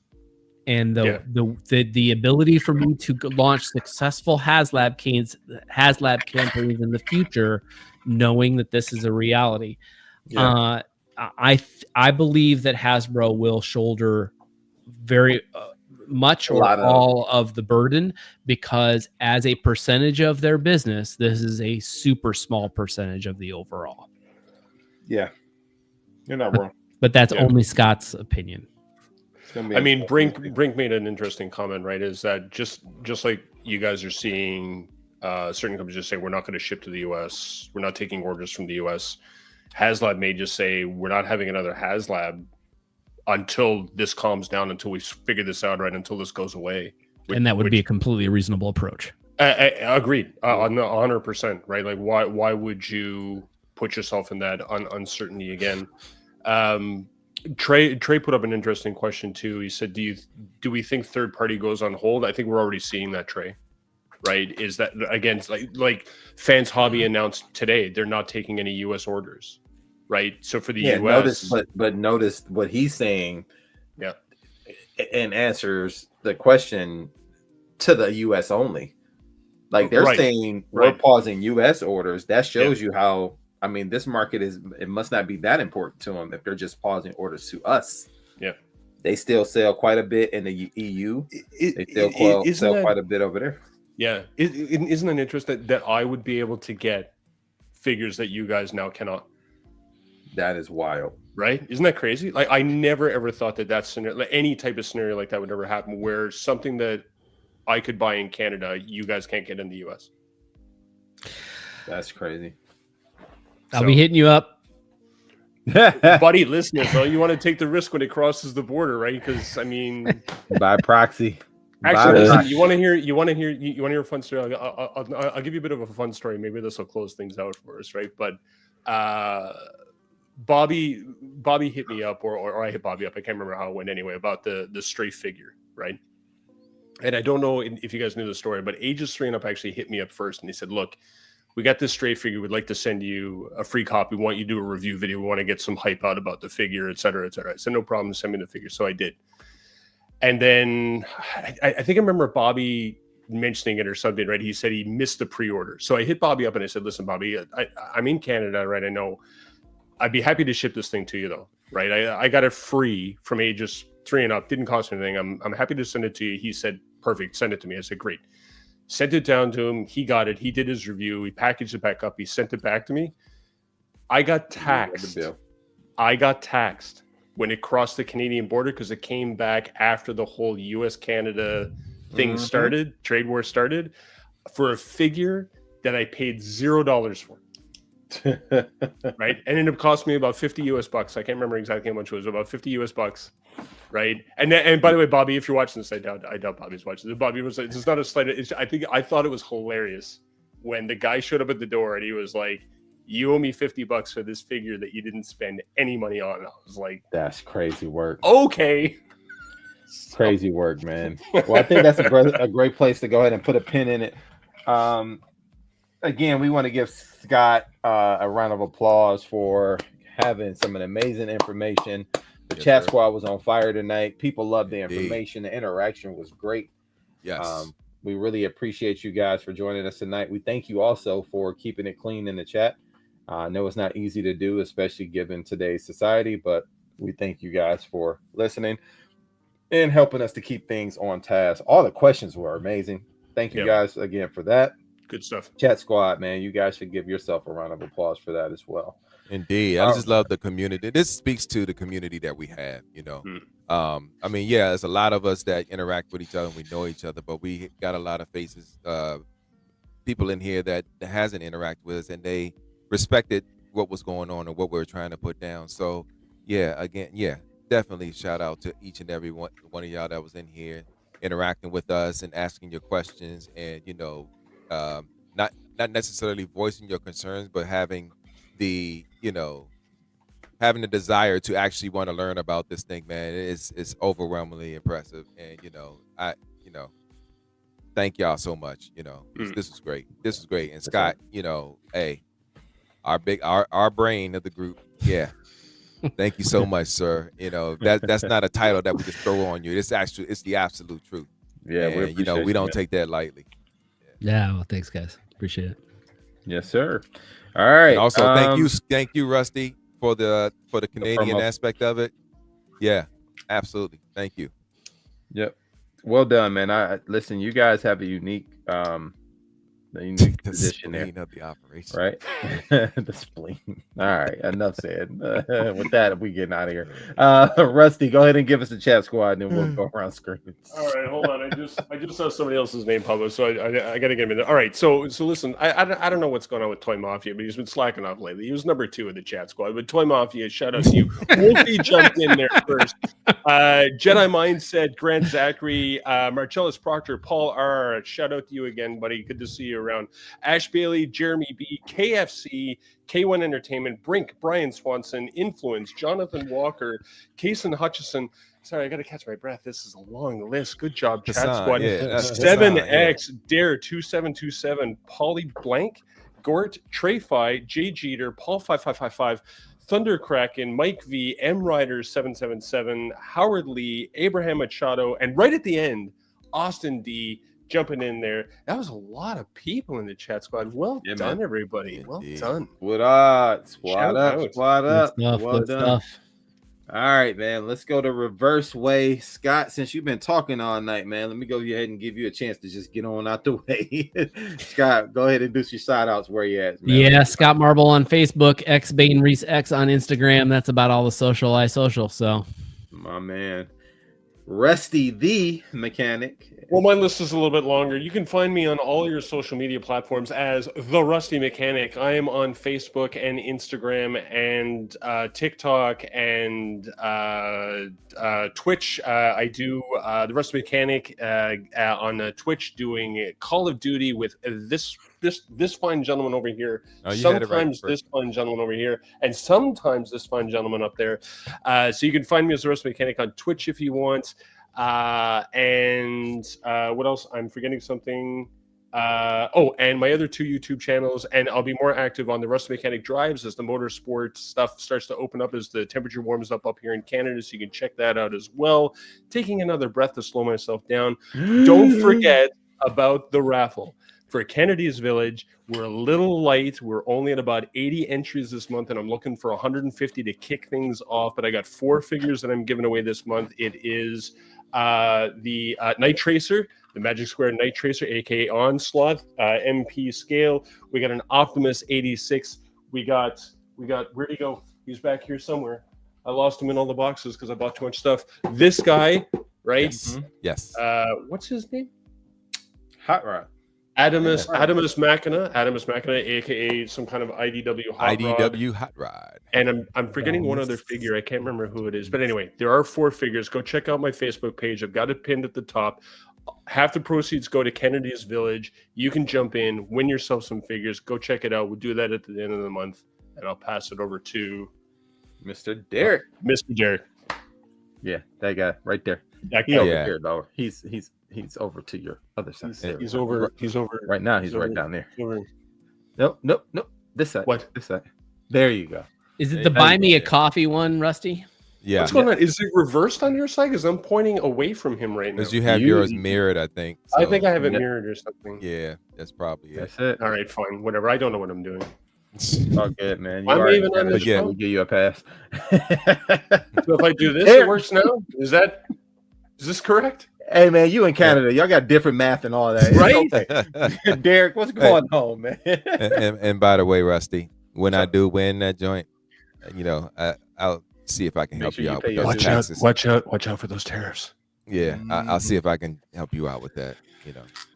And the ability for me to launch successful HasLab campaigns in the future, knowing that this is a reality. I believe that Hasbro will shoulder very much or all of the burden, because as a percentage of their business, this is a super small percentage of the overall. Yeah, you're not wrong. But that's only Scott's opinion. I mean, Brink made an interesting comment, right? Is that just like you guys are seeing certain companies just say, we're not going to ship to the US, we're not taking orders from the US. HasLab may just say, we're not having another HasLab until this calms down, until we figure this out, right? Until this goes away. And that would be a completely reasonable approach. I agreed, 100%, right? Like, why would you put yourself in that uncertainty again? Trey put up an interesting question too. He said, do we think third party goes on hold? I think we're already seeing that, Trey. Right? Is that, again, like Fans Hobby announced today, they're not taking any US orders. Right? So for the US, notice what he's saying. Yeah. And answers the question to the US only. Like they're saying we're pausing US orders. That shows you how, I mean, this market it must not be that important to them if they're just pausing orders to us. Yeah. They still sell quite a bit in the EU. They still sell quite a bit over there. Yeah. Isn't it interesting that I would be able to get figures that you guys now cannot? That is wild. Right? Isn't that crazy? Like, I never ever thought that scenario, like any type of scenario like that would ever happen, where something that I could buy in Canada, you guys can't get in the US. That's crazy. I'll be hitting you up. Buddy, listen, though, you want to take the risk when it crosses the border, right? Because, I mean, by proxy. Actually, listen, you want to hear a fun story? I'll give you a bit of a fun story. Maybe this will close things out for us, right? But Bobby hit me up, or I hit Bobby up. I can't remember how it went anyway, about the stray figure, right? And I don't know if you guys knew the story, but Ages 3 and Up actually hit me up first, and he said, look, we got this stray figure. We'd like to send you a free copy. We want you to do a review video. We want to get some hype out about the figure, et cetera, et cetera. I said, no problem. Send me the figure. So I did. And then I think I remember Bobby mentioning it or something, right? He said he missed the pre-order. So I hit Bobby up and I said, listen, Bobby, I'm in Canada, right? I know. I'd be happy to ship this thing to you, though, right? I got it free from ages 3 and up. Didn't cost me anything. I'm happy to send it to you. He said, perfect, send it to me. I said, great. Sent it down to him. He got it. He did his review. He packaged it back up. He sent it back to me. I got taxed. When it crossed the Canadian border because it came back after the whole US-Canada thing started, trade war started, for a figure that I paid $0 for. Right? And it ended up costing me about 50 US bucks. I can't remember exactly how much it was, about 50 US bucks. Right. And by the way, Bobby, if you're watching this, I doubt Bobby's watching this. Bobby was, it's not a slight. I thought it was hilarious when the guy showed up at the door and he was like, you owe me 50 bucks for this figure that you didn't spend any money on. I was like, that's crazy work. Okay. Crazy work, man. Well, I think that's a great place to go ahead and put a pin in it. Again, we want to give Scott a round of applause for having some amazing information. The chat squad was on fire tonight. People loved the information. The interaction was great. Yes. We really appreciate you guys for joining us tonight. We thank you also for keeping it clean in the chat. I know it's not easy to do, especially given today's society, but we thank you guys for listening and helping us to keep things on task. All the questions were amazing. Thank you guys again for that. Good stuff. Chat squad, man. You guys should give yourself a round of applause for that as well. Indeed. I just love the community. This speaks to the community that we have, you know. I mean, yeah, there's a lot of us that interact with each other and we know each other, but we got a lot of faces, people in here that hasn't interacted with us and they respected what was going on and what we were trying to put down. So, yeah, again, yeah, definitely shout out to each and every one of y'all that was in here interacting with us and asking your questions and, you know, not necessarily voicing your concerns, but having the, you know, having the desire to actually want to learn about this thing, man. It's overwhelmingly impressive. And, you know, thank y'all so much. You know, this was great. This was great. And Scott, you know, hey, our brain of the group. Yeah. Thank you so much, sir. You know, that's not a title that we just throw on you. It's the absolute truth. Yeah. And, you know, we don't take that lightly. Yeah. Well, thanks guys. Appreciate it. Yes, sir. All right. And also, thank you, Rusty, for the Canadian aspect of it. Yeah, absolutely. Thank you. Yep. Well done, man. Listen. You guys have a unique position there of the operation, right? The spleen. All right. Enough said. With that, we getting out of here. Rusty, go ahead and give us a chat squad, and then we'll go around screaming. All right, hold on. I just saw somebody else's name published, so I got to get him in there. All right, so listen, I don't know what's going on with Toy Mafia, but he's been slacking off lately. He was number 2 in the chat squad, but Toy Mafia, shout out to you. Wolfie jumped in there first. Jedi Mindset, Grant Zachary, Marcellus Proctor, Paul R. Shout out to you again, buddy. Good to see you around. Ash Bailey, Jeremy B, KFC, K1 Entertainment, Brink, Brian Swanson, Influence, Jonathan Walker, Kason Hutchison. Sorry, I got to catch my breath. This is a long list. Good job, chat squad. Yeah, 7X, Dare 2727, Polly Blank, Gort, Trey-Fi, J Jeter, Paul 5555, Thunder Kraken, Mike V, M Rider 777, Howard Lee, Abraham Machado, and right at the end, Austin D jumping in there. That was a lot of people in the chat squad. Well done, everybody. Well done. What up? Squad up. Well done. All right, man. Let's go to reverse way. Scott, since you've been talking all night, man, let me go ahead and give you a chance to just get on out the way. Scott, go ahead and do your shout outs where you at, man. Yeah, Scott Marble on Facebook, X Bane Reese X on Instagram. That's about all the social. So my man. Rusty the Mechanic. Well, my list is a little bit longer. You can find me on all your social media platforms as The Rusty Mechanic. I am on Facebook and Instagram and TikTok and Twitch. I do The Rusty Mechanic on Twitch doing Call of Duty with this fine gentleman over here. Sometimes this fine gentleman over here, and sometimes this fine gentleman up there. So you can find me as The Rusty Mechanic on Twitch if you want. And what else? I'm forgetting something. And my other 2 YouTube channels, and I'll be more active on the Rusty Mechanic Drives as the motorsport stuff starts to open up as the temperature warms up here in Canada, so you can check that out as well. Taking another breath to slow myself down. Don't forget about the raffle. for Kennedy's Village. We're a little light. We're only at about 80 entries this month, and I'm looking for 150 to kick things off. But I got 4 figures that I'm giving away this month. It is the Night Tracer, the Magic Square Night Tracer, aka Onslaught, MP scale. We got an Optimus 86. We got where'd he go? He's back here somewhere. I lost him in all the boxes because I bought too much stuff. This guy, right? Yes. What's his name? Hot Rod. Adamus Machina, aka some kind of IDW Hot Rod. And I'm forgetting one other figure. I can't remember who it is. But anyway, there are 4 figures. Go check out my Facebook page. I've got it pinned at the top. Half the proceeds go to Kennedy's Village. You can jump in, win yourself some figures. Go check it out. We'll do that at the end of the month, and I'll pass it over to Mr. Derek. Mr. Derek. Yeah, that guy right there. That He's guy. over here, though. He's over to your other side. He's over. Right now. He's right down there. Nope. This side. What? This side. There you go. Is it the buy me a coffee one, Rusty? Yeah. What's going on? Is it reversed on your side? Because I'm pointing away from him right now. Because you have yours mirrored, I think. So. I think I have it mirrored or something. Yeah, that's probably it. That's it. All right, fine. Whatever. I don't know what I'm doing. All good, man. I'm even on the the show. We'll give you a pass. So if I do this, it works now? Is this correct? Hey, man, you in Canada. Y'all got different math and all that. Right? Okay. Derek, what's going on, man? and by the way, Rusty, when I do win that joint, I'll see if I can help you out with those taxes. Watch out for those tariffs. Yeah, I'll see if I can help you out with that.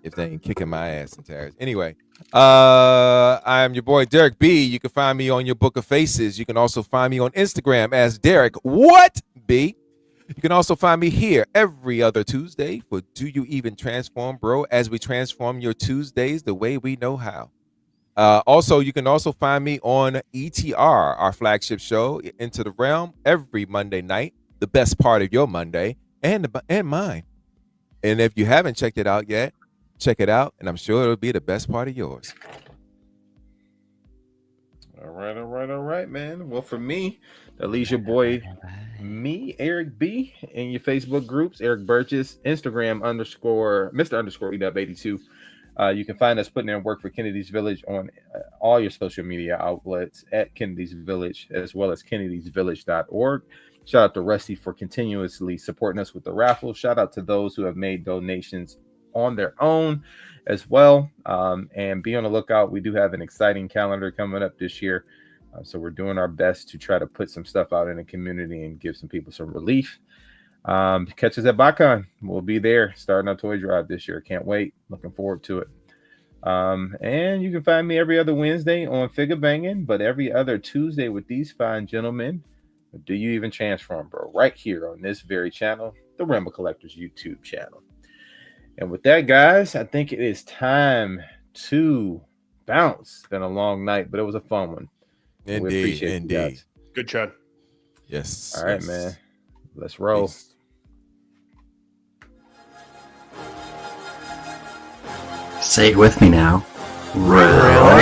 If they ain't kicking my ass in tariffs. Anyway, I am your boy Derek B. You can find me on your Book of Faces. You can also find me on Instagram as Derek What B. You can also find me here every other Tuesday for Do You Even Transform, Bro? As we transform your Tuesdays the way we know how. Also, you can also find me on ETR, our flagship show, Into the Realm, every Monday night, the best part of your Monday and mine. And if you haven't checked it out yet, check it out, and I'm sure it'll be the best part of yours. All right, man. Well, for me, that leaves your boy, me, Eric B, in your Facebook groups, Eric Burgess, Instagram _Mr_EW82. You can find us putting in work for Kennedy's Village on all your social media outlets at Kennedy's Village, as well as kennedysvillage.org. Shout out to Rusty for continuously supporting us with the raffle. Shout out to those who have made donations on their own as well. And be on the lookout. We do have an exciting calendar coming up this year. So we're doing our best to try to put some stuff out in the community and give some people some relief. Catch us at BotCon. We'll be there starting our toy drive this year. Can't wait. Looking forward to it. And you can find me every other Wednesday on Figure Banging, but every other Tuesday with these fine gentlemen. Do You Even Transform, Bro? Right here on this very channel, the Ramble Collectors YouTube channel. And with that, guys, I think it is time to bounce. It's been a long night, but it was a fun one. Indeed. Good chat. Yes. All right, man. Let's roll. Peace. Say it with me now. Round.